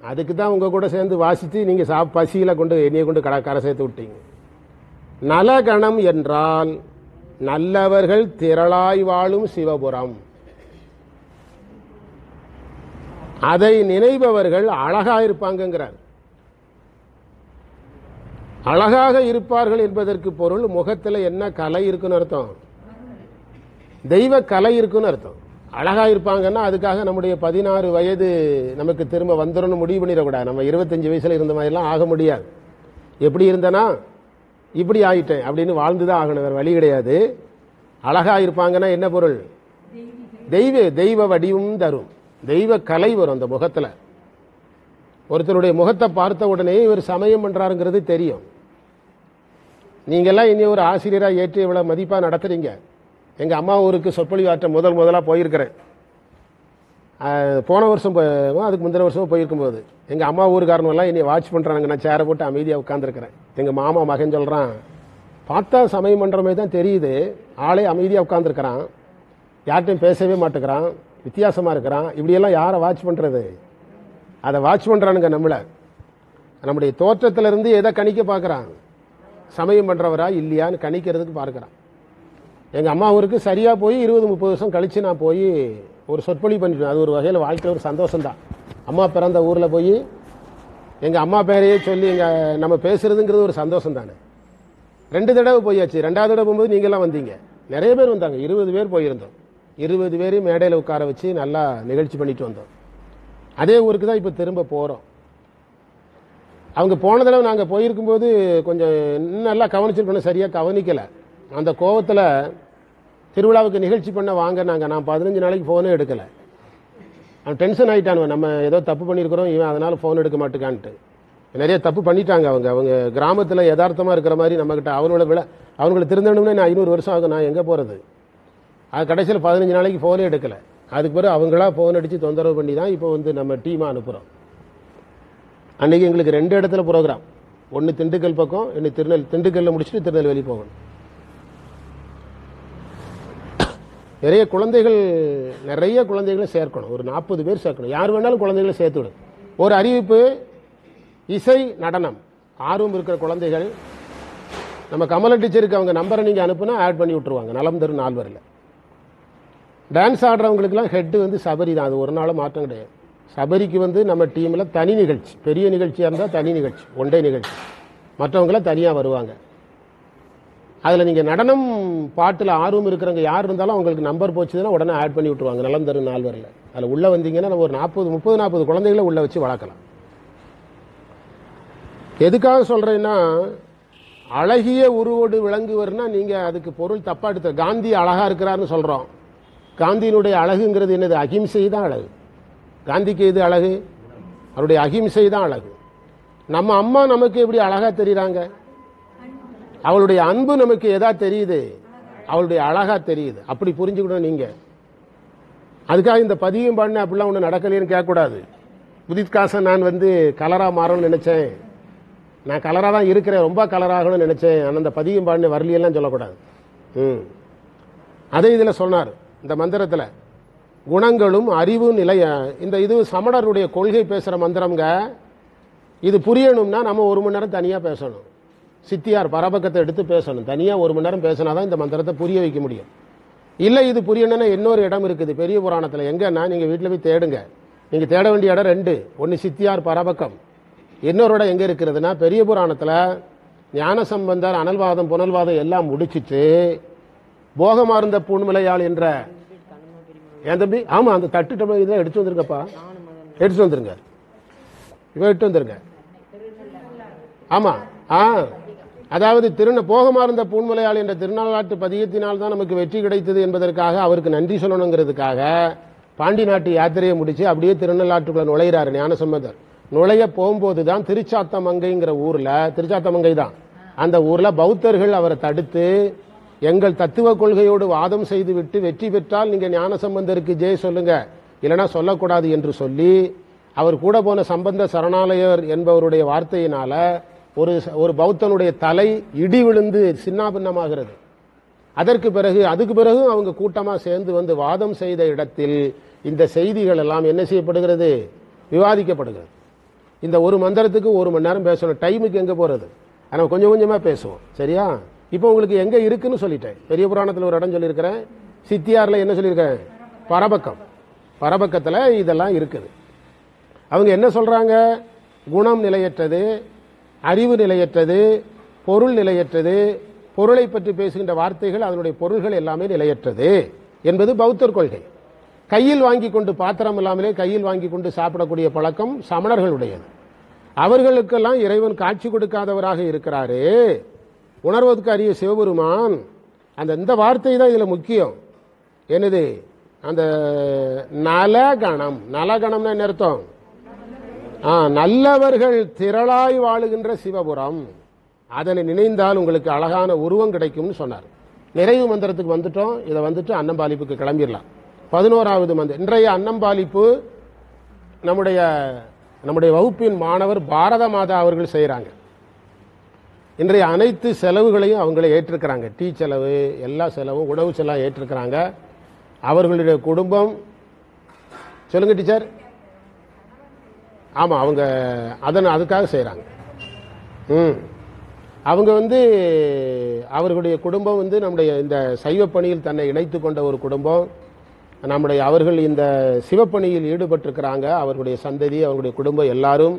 அதுக்கு தான் உங்க கூட சேர்ந்து வாசித்து நீங்க பசியில கொண்டு என்னைய கொண்டு கரை சேர்த்து விட்டீங்க. நலகணம் என்றால் நல்லவர்கள் திரளாய் வாழும் சிவபுரம். அதை நினைப்பவர்கள் அழகா இருப்பாங்கிறார். அழகாக இருப்பார்கள் என்பதற்கு பொருள் முகத்தில் என்ன கலை இருக்குன்னு அர்த்தம்? தெய்வ கலை இருக்குன்னு அர்த்தம். அழகா இருப்பாங்கன்னா அதுக்காக நம்முடைய 16 வயது நமக்கு திரும்ப வந்துடும் முடிவு பண்ணிடக்கூடாது. நம்ம 25 வயசுல இருந்த மாதிரிலாம் ஆக முடியாது. எப்படி இருந்தனா இப்படி ஆயிட்டேன் அப்படின்னு வாழ்ந்துதான் ஆகணும், வேற வழி கிடையாது. அழகா இருப்பாங்கன்னா என்ன பொருள்? தெய்வ வடிவும் தரும், தெய்வ கலை வரும் அந்த முகத்துல. ஒருத்தருடைய முகத்தை பார்த்த உடனே இவர் சமயம் பண்றாருங்கிறது தெரியும். நீங்கெல்லாம் இனி ஒரு ஆசிரியரா ஏற்று இவ்வளவு மதிப்பா நடத்துறீங்க. எங்க அம்மா ஊருக்கு சொற்பொழிவாற்ற முதலா போயிருக்கிறேன். போன வருஷம் அதுக்கு முந்தின வருஷம் போயிருக்கும் போது எங்க அம்மா ஊருக்காரனெல்லாம் என்னை வாட்ச் பண்றாங்க. நான் சேரை போட்டு அமைதியா உட்கார்ந்துருக்கிறேன். எங்க மாமா மகன் சொல்றான், பார்த்தா சமயம் பண்றமே தான் தெரியுது, ஆளே அமைதியா உட்கார்ந்துருக்கிறான், யார்கிட்டையும் பேசவே மாட்டேங்கிறான், வித்தியாசமா இருக்கிறான். இப்படியெல்லாம் யாரை வாட்ச் பண்றது? அதை வாட்ச் பண்றானுங்க நம்மள. நம்முடைய தோற்றத்திலிருந்து எதை கணிக்க பார்க்கறான்? சமயம் பண்றவரா இல்லையான்னு கணிக்கிறதுக்கு பார்க்கறான். எங்க அம்மா ஊருக்கு சரியா போய் 20-30 வருஷம் கழிச்சு நான் போய் ஒரு சொற்பொழிவு பண்ணிட்டேன். அது ஒரு வகையில் வாழ்க்கையில் ஒரு சந்தோஷம் தான். அம்மா பிறந்த ஊர்ல போய் எங்க அம்மா பேரையே சொல்லி நம்ம பேசுறதுங்கிறது ஒரு சந்தோஷம் தானே. 2 தடவை போயாச்சு. 2வது தடவை போகும்போது நீங்கெல்லாம் வந்தீங்க, நிறைய பேர் வந்தாங்க. 20 பேர் போயிருந்தோம். 20 பேரையும் மேடையில் உட்கார வச்சு நல்லா நிகழ்ச்சி பண்ணிட்டு வந்தோம். அதே ஊருக்கு தான் இப்ப திரும்ப போறோம். அவங்க போன தடவை நாங்க போயிருக்கும் போது கொஞ்சம் நல்லா கவனிச்சிருக்கணும், சரியா கவனிக்கல. அந்த கோவத்துல திருவிழாவுக்கு நிகழ்ச்சி பண்ண வாங்க நான் 15 நாளைக்கு போனே எடுக்கல. அவன் டென்ஷன் ஆயிட்டான், நம்ம ஏதோ தப்பு பண்ணிருக்கிறோம் இவன், அதனால போன் எடுக்க மாட்டேக்கான்ட்டு. நிறைய தப்பு பண்ணிட்டாங்க அவங்க கிராமத்துல யதார்த்தமா இருக்கிற மாதிரி நம்ம கிட்ட. அவங்கள திருந்தணும்னா 500 வருஷம் ஆகும். நான் எங்க போறது? அது கடைசியில் 15 நாளைக்கு போனே எடுக்கல. அதுக்கு பிறகு அவங்களா போன் அடிச்சு தொந்தரவு பண்ணி தான் இப்போ நம்ம டீமா அனுப்புறோம். அன்னைக்கு எங்களுக்கு 2 இடத்துல ப்ரோக்ராம். ஒன்னு திண்டுக்கல் பக்கம், இன்னும் திண்டுக்கல்ல முடிச்சுட்டு திருநெல்வேலி போகணும். நிறைய குழந்தைகளை சேர்க்கணும். ஒரு 40 பேர் சேர்க்கணும். யார் வேணாலும் குழந்தைகளை சேர்த்து விடும். ஒரு அறிவிப்பு, இசை நடனம் ஆர்வம் இருக்கிற குழந்தைகள் நம்ம கமல டீச்சருக்கு அவங்க நம்பரை நீங்க அனுப்புனா ஆட் பண்ணி விட்டுருவாங்க. நலம் தரும் 4 வரல. டான்ஸ் ஆடுறவங்களுக்குலாம் ஹெட் சபரி தான். அது ஒரு நாளும் மாற்றம் கிடையாது. சபரிக்கு நம்ம டீம்ல தனி நிகழ்ச்சி, பெரிய நிகழ்ச்சியா இருந்தா தனி நிகழ்ச்சி, ஒன்டே நிகழ்ச்சி, மற்றவங்கள தனியா வருவாங்க. அதுல நீங்க நடனம் பாட்டுல ஆர்வம் இருக்கிறவங்க யார் இருந்தாலும் அவங்களுக்கு நம்பர் போச்சுன்னா உடனே ஆட் பண்ணி விட்டுருவாங்க. நலம் தரும் 4 வரல. அதுல உள்ள வந்தீங்கன்னா நம்ம ஒரு 30-40 குழந்தைகளை உள்ள வச்சு வளர்க்கலாம். எதுக்காக சொல்றேன்னா, அழகிய உருவோடு விளங்குவர்னா நீங்க அதுக்கு பொருள் தப்பா எடுத்த. காந்தி அழகா இருக்கிறாருன்னு சொல்றோம். காந்தியினுடைய அழகுங்கிறது என்னது? அகிம்சை தான் அழகு. காந்திக்கு எது அழகு? அவருடைய அகிம்சை தான் அழகு. நம்ம அம்மா நமக்கு எப்படி அழகா தெரியுறாங்க? அவளுடைய அன்பு நமக்கு எதா தெரியுது, அவளுடைய அழகா தெரியுது. அப்படி புரிஞ்சுக்கணும் நீங்க. அதுக்காக இந்த பதியம் பாடின அப்படிலாம் ஒண்ணு நடக்கலைன்னு கேட்கக்கூடாது. உதித்காசன் நான் கலரா மாறணும்னு நினைச்சேன், நான் கலரா தான் இருக்கிறேன், ரொம்ப கலராகணும்னு நினைச்சேன், ஆனால் அந்த பதியம் பாடின வரலியெல்லாம் சொல்லக்கூடாது. அதே இதுல சொன்னார் இந்த மந்திரத்துல குணங்களும் அறிவு நிலைய. இது சமணருடைய கொள்கை பேசுற மந்திரம்ங்க. இது புரியணும்னா நம்ம 1 மணி நேரம் தனியா பேசணும். சித்தியார் பரபக்கத்தை எடுத்து பேசணும். தனியா 1 மணி நேரம் பேசினாதான் இந்த மந்திரத்தை புரிய வைக்க முடியும். இல்ல இது புரியணும்னா இன்னொரு இடம் இருக்குது பெரிய புராணத்துல. எங்கன்னா நீங்க வீட்டுல போய் தேடுங்க. நீங்க தேட வேண்டிய இடம் 2. ஒன்னு சித்தியார் பரபக்கம், இன்னொரு இடம் எங்க இருக்கிறதுனா பெரிய புராணத்துல ஞானசம்பந்தர் அனல்வாதம் புனல்வாதம் எல்லாம் முடிச்சிட்டு போகமார்ந்த பூண்மலையாள் என்ற ஏன் தம்பி, ஆமா அந்த தட்டு டம்ளர் இதெல்லாம் எடுத்து வந்துருங்கப்பா, எடுத்து வந்துருங்க, இவ எடுத்து வந்துருங்க. ஆமா, அதாவது போகமார்ந்த பூண்மலையாள் என்ற திருநாளாட்டு பதியத்தினால் தான் நமக்கு வெற்றி கிடைத்தது என்பதற்காக அவருக்கு நன்றி சொல்லணுங்கிறதுக்காக பாண்டி நாட்டு யாத்திரையை முடிச்சு அப்படியே திருநள்ளாற்றுக்குள்ள நுழைகிறாரு ஞானசம்பந்தர். நுழைய போகும்போதுதான் திருச்சாத்தமங்கைங்கிற ஊர்ல, திருச்சாத்தமங்கை தான் அந்த ஊர்ல பௌத்தர்கள் அவரை தடுத்து எங்கள் தத்துவ கொள்கையோடு வாதம் செய்து விட்டு வெற்றி பெற்றால் நீங்க ஞானசம்பந்தருக்கு ஜெய் சொல்லுங்க, இல்லைன்னா சொல்லக்கூடாது என்று சொல்லி அவர் கூட போன சம்பந்த சரணாலயர் என்பவருடைய வார்த்தையினால ஒரு பௌத்தனுடைய தலை இடி விழுந்து சின்னாபின்னமாகிறது. அதுக்கு பிறகு அவங்க கூட்டமா சேர்ந்து வாதம் செய்த இடத்தில் இந்த செய்திகள் எல்லாம் என்ன செய்யப்படுகிறது, விவாதிக்கப்படுகிறது. இந்த ஒரு மந்திரத்துக்கு 1 மணி நேரம் பேசணும். டைமுக்கு எங்க போறது, ஆனா கொஞ்சம் கொஞ்சமா பேசுவோம். சரியா? இப்போ உங்களுக்கு எங்க இருக்குன்னு சொல்லிட்டேன். பெரிய புராணத்தில் ஒரு இடம் சொல்லியிருக்கிறேன், சித்தியார்ல என்ன சொல்லியிருக்கேன், பரபக்கத்துல இதெல்லாம் இருக்குது. அவங்க என்ன சொல்றாங்க, குணம் நிலையற்றது, அறிவு நிலையற்றது, பொருள் நிலையற்றது, பொருளை பற்றி பேசுகின்ற வார்த்தைகள் அதனுடைய பொருள்கள் எல்லாமே நிலையற்றது என்பது பௌத்தர் கொள்கை. கையில் வாங்கி கொண்டு பாத்திரம் இல்லாமலே கையில் வாங்கி கொண்டு சாப்பிடக்கூடிய பழக்கம் சமணர்களுடையது. அவர்களுக்கெல்லாம் இறைவன் காட்சி கொடுக்காதவராக இருக்கிறாரு. உணர்வதற்கு அறிய சிவபெருமான், இந்த வார்த்தை தான் இதுல முக்கியம். என்னது, அந்த நலகணம். நலகணம்னா என்ன அர்த்தம்? நல்லவர்கள் திரளாய் வாழுகின்ற சிவபுரம், அதனை நினைந்தால் உங்களுக்கு அழகான உருவம் கிடைக்கும்னு சொன்னார். நிறைவு மந்திரத்துக்கு வந்துட்டோம். இதை அன்னம்பாலிப்புக்கு கிளம்பிடலாம். 11வது மந்திரம். இன்றைய அன்னம்பாலிப்பு நம்முடைய வகுப்பின் மாணவர் பாரத மாதா அவர்கள் செய்யறாங்க. இன்றைய அனைத்து செலவுகளையும் அவங்களே ஏற்றிருக்கிறாங்க. டீ செலவு, எல்லா செலவும், உணவு செலவு ஏற்றிருக்கிறாங்க. அவர்களுடைய குடும்பம், சொல்லுங்க டீச்சர். ஆமா, அவங்க அதுக்காக செய்யறாங்க. அவங்க அவர்களுடைய குடும்பம் நம்முடைய இந்த சைவ பணியில் தன்னை இணைத்து கொண்ட ஒரு குடும்பம். அவர்கள் இந்த சிவப்பணியில் ஈடுபட்டிருக்கிறாங்க. அவர்களுடைய சந்ததி, அவர்களுடைய குடும்பம் எல்லாரும்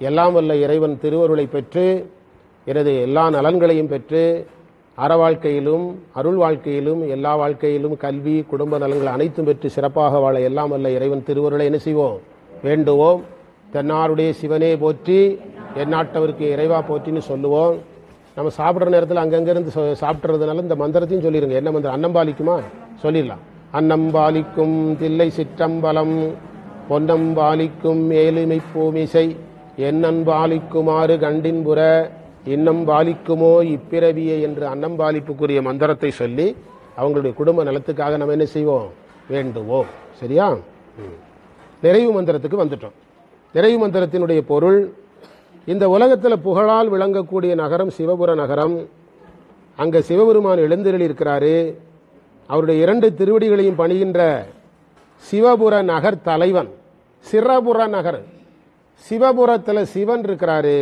எல்லாம் வல்ல இறைவன் திருவருளை பெற்று எல்லா நலன்களையும் பெற்று அற வாழ்க்கையிலும் அருள் வாழ்க்கையிலும் எல்லா வாழ்க்கையிலும் கல்வி குடும்ப நலன்கள் அனைத்தும் பெற்று சிறப்பாக வாழ எல்லாம் வல்ல இறைவன் திருவருளை என்ன செய்வோம், வேண்டுவோம். தென்னாருடைய சிவனே போற்றி, எந்நாட்டவருக்கு இறைவா போற்றின்னு சொல்லுவோம். நம்ம சாப்பிட்ற நேரத்தில் அங்கங்கிருந்து சாப்பிட்றதுனால இந்த மந்திரத்தையும் சொல்லிடுங்க. என்ன மந்திரம்? அன்னம்பாலிக்குமா? சொல்லிடலாம். அன்னம்பாலிக்கும் தில்லை சிற்றம்பலம், பொன்னம்பாலிக்கும் ஏழுமை பூமிசை, என்னம்பாலிக்குமாறு கண்டின்புற, இன்னம் பாலிக்குமோ இப்பிறவியே என்று அன்னம்பாலிப்புக்குரிய மந்திரத்தை சொல்லி அவங்களுடைய குடும்ப நலத்துக்காக நம்ம என்ன செய்வோம், வேண்டுவோம். சரியா? நிறைவு மந்திரத்துக்கு வந்துட்டோம். நிறைவு மந்திரத்தினுடைய பொருள், இந்த உலகத்தில் புகழால் விளங்கக்கூடிய நகரம் சிவபுர நகரம். அங்க சிவபெருமான் எழுந்தருளி இருக்கிறாரு. அவருடைய 2 திருவடிகளையும் பணிகின்ற சிவபுர நகர் தலைவன் சிரபுர நகர். சிவபுரத்தில் சிவன் இருக்கிறாரு.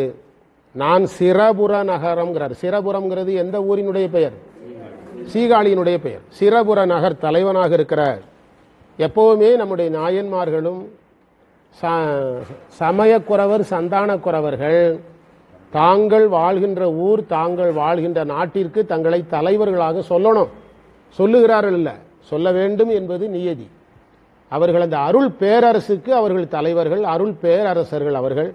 நான் சிரபுர நகரம்ங்கிறார். சிரபுரம்ங்கிறது எந்த ஊரினுடைய பெயர்? சீகாழியினுடைய பெயர். சிரபுர நகர் தலைவனாக இருக்கிறார். எப்பவுமே நம்முடைய நாயன்மார்களும் சமயக்குறவர் சந்தானக்குறவர்கள் தாங்கள் வாழ்கின்ற ஊர், தாங்கள் வாழ்கின்ற நாட்டிற்கு தங்களை தலைவர்களாக சொல்லணும். சொல்லுகிறார்கள் இல்ல, சொல்ல வேண்டும் என்பது நியதி. அவர்கள் அந்த அருள் பேரரசுக்கு அவர்கள் தலைவர்கள், அருள் பேரரசர்கள் அவர்கள்.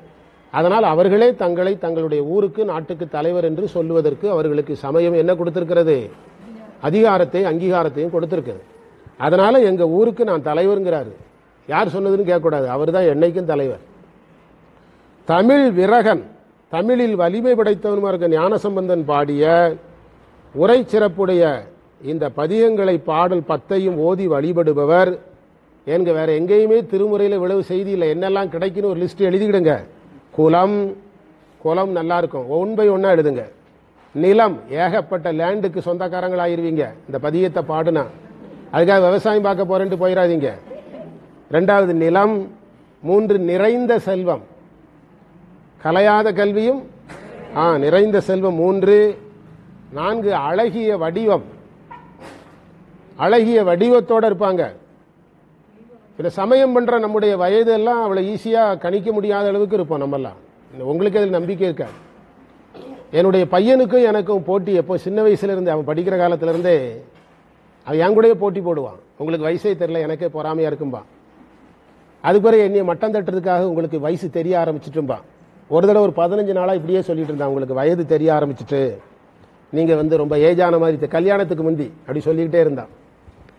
அதனால் அவர்களே தங்களை தங்களுடைய ஊருக்கு நாட்டுக்கு தலைவர் என்று சொல்லுவதற்கு அவர்களுக்கு சமயம் என்ன கொடுத்திருக்கிறது? அதிகாரத்தை அங்கீகாரத்தையும் கொடுத்திருக்கிறது. அதனால எங்க ஊருக்கு நான் தலைவருங்கிறாரு. யார் சொன்னதுன்னு கேட்கக்கூடாது, அவர் தான் என்னைக்கும் தலைவர். தமிழ் விரகன், தமிழில் வலிமை படைத்தவனுமா இருக்க ஞானசம்பந்தன் பாடிய உரை சிறப்புடைய இந்த பதிகங்களை பாடல் 10ஐயும் ஓதி வழிபடுபவர் என்க வேற எங்கேயுமே திருமுறையில் இவ்வளவு செய்தி இல்லை. என்னெல்லாம் கிடைக்குன்னு ஒரு லிஸ்ட் எழுதிக்கிடுங்க. குலம், குலம் நல்லா இருக்கும், ஒன் பை ஒன்னா எழுதுங்க. நிலம், ஏகப்பட்ட லேண்டுக்கு சொந்தக்காரங்களாயிருவீங்க இந்த பதியத்தை பாடுனா. அதுக்காக விவசாயம் பார்க்க போறேன்ட்டு போயிடாதீங்க. 2வது நிலம். 3 நிறைந்த செல்வம், கலையாத கல்வியும் நிறைந்த செல்வம் 3. 4 அழகிய வடிவம், அழகிய வடிவத்தோட இருப்பாங்க. இந்த சமயம் பண்ற நம்முடைய வயது எல்லாம் அவ்வளவு ஈஸியா கணிக்க முடியாத அளவுக்கு இருப்போம் நம்மெல்லாம். உங்களுக்கு அதில் நம்பிக்கை இருக்க? என்னுடைய பையனுக்கும் எனக்கும் போட்டி எப்போ சின்ன வயசுல இருந்து, அவன் படிக்கிற காலத்துல இருந்தே அவன் என் கூடயே போட்டி போடுவான். உங்களுக்கு வயசே தெரியல, எனக்கே பொறாமையா இருக்கும்பா. அது பிறகு என்னைய மட்டம் தட்டுறதுக்காக உங்களுக்கு வயசு தெரிய ஆரம்பிச்சுட்டும்பா. ஒரு தடவை ஒரு 15 நாளா இப்படியே சொல்லிட்டு இருந்தான், உங்களுக்கு வயது தெரிய ஆரம்பிச்சுட்டு நீங்க ரொம்ப ஏஜான மாதிரி, கல்யாணத்துக்கு முந்தி அப்படி சொல்லிக்கிட்டே இருந்தான்.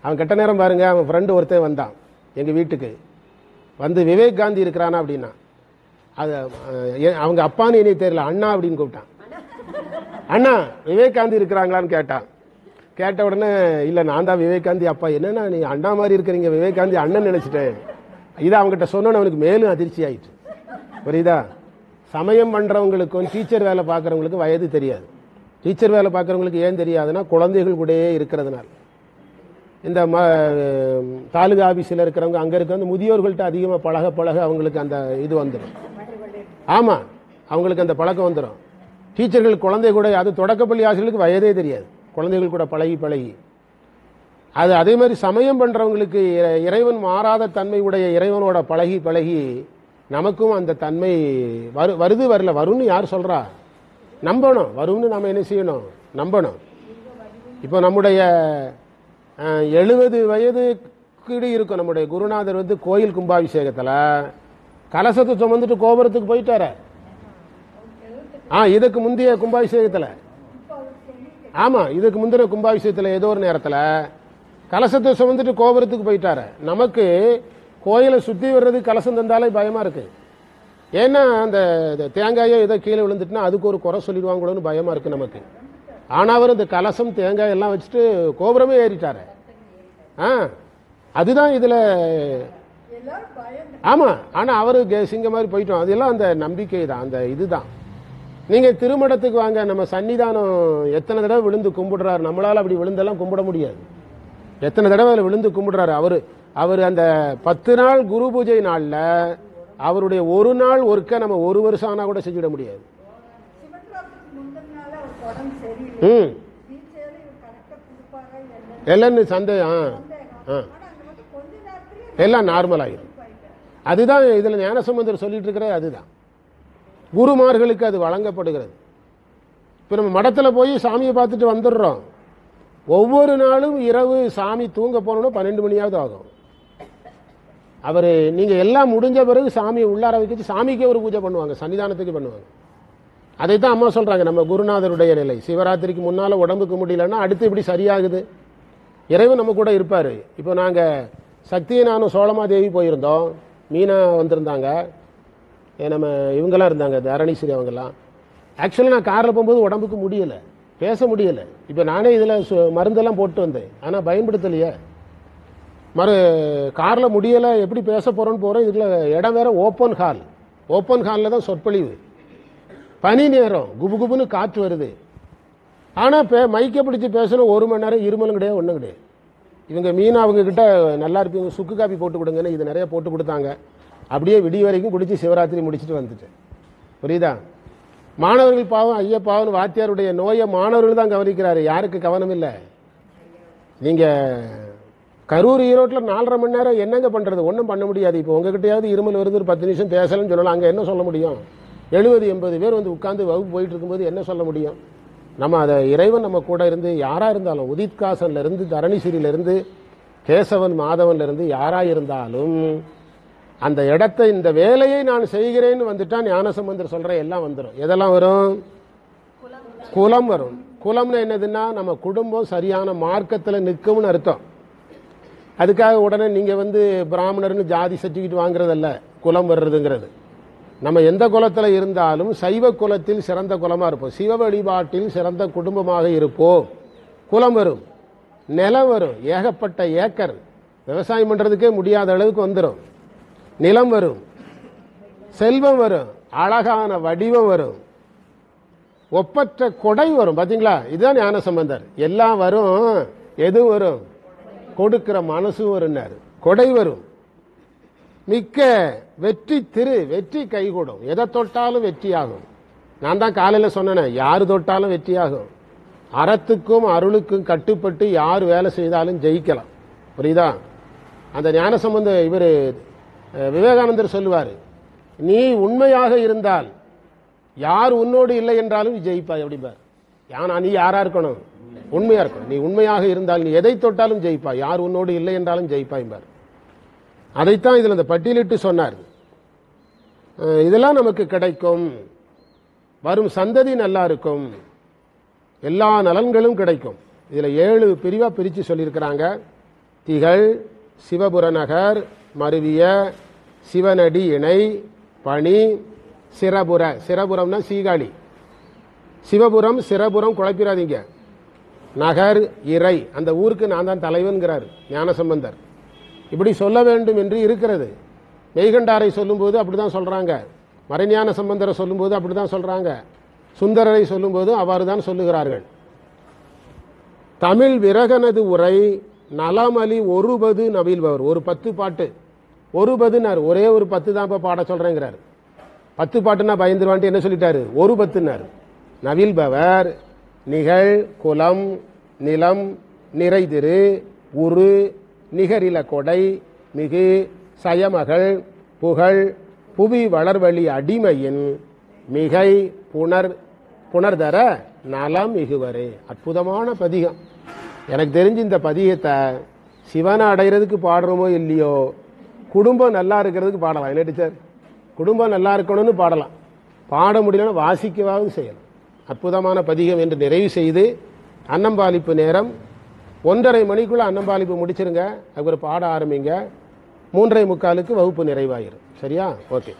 அவன் கெட்ட நேரம் பாருங்க, அவன் ஃப்ரெண்டு ஒருத்தன் வந்தான் எங்க வீட்டுக்கு வந்து, விவேக் காந்தி இருக்கிறானா அப்படின்னா. அது அவங்க அப்பான்னு என்னை தெரியல, அண்ணா அப்படின்னு கூப்பிட்டான். அண்ணா விவேக் காந்தி இருக்கிறாங்களான்னு கேட்டான். கேட்ட உடனே இல்ல நான் தான் விவேக் காந்தி அப்பா. என்னன்னா நீ அண்ணா மாதிரி இருக்கிறீங்க, விவேக் காந்தி அண்ணன் நினைச்சிட்டேன். இதை அவங்ககிட்ட சொன்னோன்னு அவனுக்கு மேலும் அதிர்ச்சி ஆயிடுச்சு. புரியுதா? சமயம் பண்றவங்களுக்கும் டீச்சர் வேலை பார்க்கறவங்களுக்கு வயது தெரியாது. டீச்சர் வேலை பார்க்கறவங்களுக்கு ஏன் தெரியாதுன்னா குழந்தைகள் கூடயே இருக்கிறதுனால. இந்த தாலுகா ஆபீஸில் இருக்கிறவங்க அங்க இருக்கிற முதியோர்கள்ட்ட அதிகமாக பழக பழக அவங்களுக்கு அந்த இது வந்துடும். ஆமா, அவங்களுக்கு அந்த பழக்கம் வந்துடும். டீச்சர்கள் குழந்தை கூட, அது தொடக்கப்பள்ளி ஆசிரியர்களுக்கு வயதே தெரியாது, குழந்தைகள் கூட பழகி பழகி. அது அதே மாதிரி சமயம் பண்றவங்களுக்கு இறைவன் மாறாத தன்மை உடைய இறைவனோட பழகி பழகி நமக்கும் அந்த தன்மை வருது. வரல, வரும்னு யார் சொல்றா? நம்பணும். வரும்னு நம்ம என்ன செய்யணும்? நம்பணும். இப்போ நம்முடைய 70 வயதுக்கு இருக்கும் நம்முடைய குருநாதர் கோயில் கும்பாபிஷேகத்துல கலசத்தை சுமந்துட்டு கோபுரத்துக்கு போயிட்டார. இதுக்கு முந்தைய கும்பாபிஷேகத்துல, ஆமா இதுக்கு முந்தின கும்பாபிஷேகத்துல ஏதோ ஒரு நேரத்துல கலசத்தை சுமந்துட்டு கோபுரத்துக்கு போயிட்டார. நமக்கு கோயிலை சுத்தி வர்றது கலசம் தந்தாலே பயமா இருக்கு. ஏன்னா அந்த தேங்காயோ ஏதோ கீழே விழுந்துட்டுனா அதுக்கு ஒரு குறை சொல்லிடுவாங்களோன்னு பயமா இருக்கு நமக்கு. ஆனா அவர் இந்த கலசம் தேங்காய் எல்லாம் வச்சுட்டு கோபுரமே ஏறிட்டாரு. அதுதான் இதுல. ஆமா, ஆனா அவரு சிங்க மாதிரி போயிட்டோம். அதெல்லாம் அந்த நம்பிக்கை தான், அந்த இதுதான். நீங்க திருமடத்துக்கு வாங்க, நம்ம சன்னிதானம் எத்தனை தடவை விழுந்து கும்பிடுறாரு. நம்மளால அப்படி விழுந்தெல்லாம் கும்பிட முடியாது. எத்தனை தடவை விழுந்து கும்பிடுறாரு அவர் அந்த 10 நாள் குரு பூஜை நாள்ல அவருடைய ஒரு நாள் ஒர்க்க நம்ம ஒரு வருஷம் ஆனா கூட செஞ்சிட முடியாது. எல்லாம் சந்தேகம் எல்லாம் நார்மல் ஆகிடும். அதுதான் இதுல ஞானசம்பந்தர் சொல்லிட்டு இருக்கிற. அதுதான் குருமார்களுக்கு அது வழங்கப்படுகிறது. இப்ப நம்ம மடத்துல போய் சாமியை பார்த்துட்டு வந்துடுறோம். ஒவ்வொரு நாளும் இரவு சாமி தூங்க போனோம்னா 12 மணியாவது ஆகும். அவரு நீங்க எல்லாம் முடிஞ்ச பிறகு சாமியை உள்ளார வச்சு சாமிக்கே ஒரு பூஜை பண்ணுவாங்க, சன்னிதானத்துக்கு பண்ணுவாங்க. அதைத்தான் அம்மா சொல்றாங்க, நம்ம குருநாதருடைய நிலை. சிவராத்திரிக்கு முன்னால உடம்புக்கு முடியலன்னா அடுத்து இப்படி சரியாகுது, இறைவன் நம்ம கூட இருப்பாரு. இப்போ நாங்க சக்தியை நானும் சோழமாதேவி போயிருந்தோம், மீனா வந்திருந்தாங்க, நம்ம இவங்கெல்லாம் இருந்தாங்க, தரணிஸ்ரீ அவங்கெல்லாம். ஆக்சுவலா நான் கார்ல போகும்போது உடம்புக்கு முடியல, பேச முடியல. இப்ப நானே இதுல மருந்தெல்லாம் போட்டு வந்தேன், ஆனா பயன்படுத்தலையே. கார்ல முடியல, எப்படி பேச போறோன்னு போறோம். இதுல இடம் வேற ஓப்பன் ஹால், ஓப்பன் ஹால்ல தான் சொற்பொழிவு. பனி நேரம், குபு குபுன்னு காற்று வருது. ஆனா மைக்க பிடிச்சி பேசணும் 1 மணி நேரம், இருமலும் கிடையாது, ஒண்ணும் கிடையாது. இவங்க மீனா அவங்க கிட்ட நல்லா இருப்பீங்க, சுக்கு காப்பி போட்டு கொடுங்கன்னு இது நிறைய போட்டு கொடுத்தாங்க. அப்படியே விடிய வரைக்கும் குடிச்சு சிவராத்திரி முடிச்சுட்டு வந்துட்டேன். புரியுதா? மாணவர்கள் பாவம், ஐயா பாவம், வாத்தியாருடைய நோயை மாணவர்கள் தான் கவனிக்கிறாரு, யாருக்கு கவனம் இல்லை. நீங்க கரூர் ஈரோட்டில் 4.5 மணி நேரம் என்னங்க பண்றது? ஒன்றும் பண்ண முடியாது. இப்போ உங்ககிட்டயாவது இருமல் வருது, ஒரு 10 நிமிஷம் பேசலன்னு சொல்லலாம். அங்கே என்ன சொல்ல முடியும்? 70-80 பேர் உட்கார்ந்து வகுப்பு போயிட்டு இருக்கும்போது என்ன சொல்ல முடியும்? நம்ம அதை இறைவன் நம்ம கூட இருந்து, யாரா இருந்தாலும், உதித்காசன்ல இருந்து, தரணிசிரியில இருந்து, கேசவன் மாதவன்ல இருந்து யாரா இருந்தாலும் அந்த இடத்தை, இந்த வேலையை நான் செய்கிறேன்னு வந்துட்டா ஞானசம்பந்தர் சொல்ற எல்லாம் வந்துடும். எதெல்லாம் வரும்? குலம் வரும். குலம்னு என்னதுன்னா நம்ம குடும்பம் சரியான மார்க்கத்துல நிற்கும்னு அர்த்தம். அதுக்காக உடனே நீங்க பிராமணர்னு ஜாதி சர்டிபிகேட் வாங்குறதல்ல குலம் வர்றதுங்கிறது. நம்ம எந்த குலத்தில் இருந்தாலும் சைவ குலத்தில் சிறந்த குலமாக இருப்போம், சிவ வழிபாட்டில் சிறந்த குடும்பமாக இருப்போம். குலம் வரும், நிலம் வரும், ஏகப்பட்ட ஏக்கர் விவசாயம் பண்ணுறதுக்கே முடியாத அளவுக்கு வந்துடும். நிலம் வரும், செல்வம் வரும், அழகான வடிவம் வரும், ஒப்பற்ற கொடை வரும். பார்த்தீங்களா, இதுதான் ஞான சம்பந்தர். எல்லாம் வரும், எது வரும்? கொடுக்கிற மனசும் வரும்னாரு. கொடை வரும், மிக்க வெற்றி வெற்றி கைகூடும். எதை தொட்டாலும் வெற்றியாகும். நான் தான் காலையில் சொன்னேன், யாரு தொட்டாலும் வெற்றியாகும். அறத்துக்கும் அருளுக்கும் கட்டுப்பட்டு யார் வேலை செய்தாலும் ஜெயிக்கலாம். புரியுதா? அந்த ஞான சம்பந்த இவர் விவேகானந்தர் சொல்லுவார், நீ உண்மையாக இருந்தால் யார் உன்னோடு இல்லை என்றாலும் ஜெயிப்பாய் அப்படிம்பார். நீ யாரா இருக்கணும்? உண்மையா இருக்கணும். நீ உண்மையாக இருந்தால் நீ எதை தொட்டாலும் ஜெயிப்பாய், யார் உன்னோடு இல்லை என்றாலும் ஜெயிப்பாய்பார். அதைத்தான் இதில் அந்த பட்டியலிட்டு சொன்னார். இதெல்லாம் நமக்கு கிடைக்கும், வரும் சந்ததி நல்லா இருக்கும், எல்லா நலன்களும் கிடைக்கும். இதில் 7 பிரிவா பிரித்து சொல்லியிருக்கிறாங்க. திகழ், சிவபுரநகர், மருவிய, சிவனடி இணை, பணி, சிரபுர. சிரபுரம்னா சீகாழி. சிவபுரம் சிரபுரம் குழப்பிடாதீங்க. நகர், இறை, அந்த ஊருக்கு நான் தான் தலைவன்கிறார் ஞானசம்பந்தர். இப்படி சொல்ல வேண்டும் என்று இருக்கிறது. மெய்கண்டாரை சொல்லும்போது அப்படிதான் சொல்றாங்க, மறைஞான சம்பந்தரை சொல்லும்போது அப்படிதான் சொல்றாங்க, சுந்தரரை சொல்லும்போது அவ்வாறு தான் சொல்லுகிறார்கள். தமிழ் விரகனது உரை நலமலி ஒருபது நவில்பவர். ஒரு 10 பாட்டு, ஒருபதுனார். ஒரே ஒரு 10 தான் இப்ப பாட சொல்றேங்கிறார். 10 பாட்டுனா பயந்துருவான்ட்டு என்ன சொல்லிட்டாரு? ஒரு 10னார். நவில்பவர் நிகழ், குலம், நிலம், நிறைதிரு, உரு, நிகரில கொடை, மிகு, சயமகள், புகழ், புவி வளர்வழி அடிமையின் மிகை புணர்தர நலம் மிகுவரே. அற்புதமான பதிகம். எனக்கு தெரிஞ்சு இந்த பதிகத்தை சிவனை அடைகிறதுக்கு பாடுறோமோ இல்லையோ, குடும்பம் நல்லா இருக்கிறதுக்கு பாடலாம். என்ன டீச்சர்? குடும்பம் நல்லா இருக்கணும்னு பாடலாம், பாட முடியலன்னா வாசிக்கவாவது செய்யலாம். அற்புதமான பதிகம் என்று நிறைவு செய்து அன்னம்பாலிப்பு நேரம் 1:30 மணிக்குள்ள அன்னம்பாலிப்பு முடிச்சிருங்க. அதுக்கு ஒரு பாட ஆரம்பிங்க. 3:45 வகுப்பு நிறைவாயிரும். சரியா? ஓகே.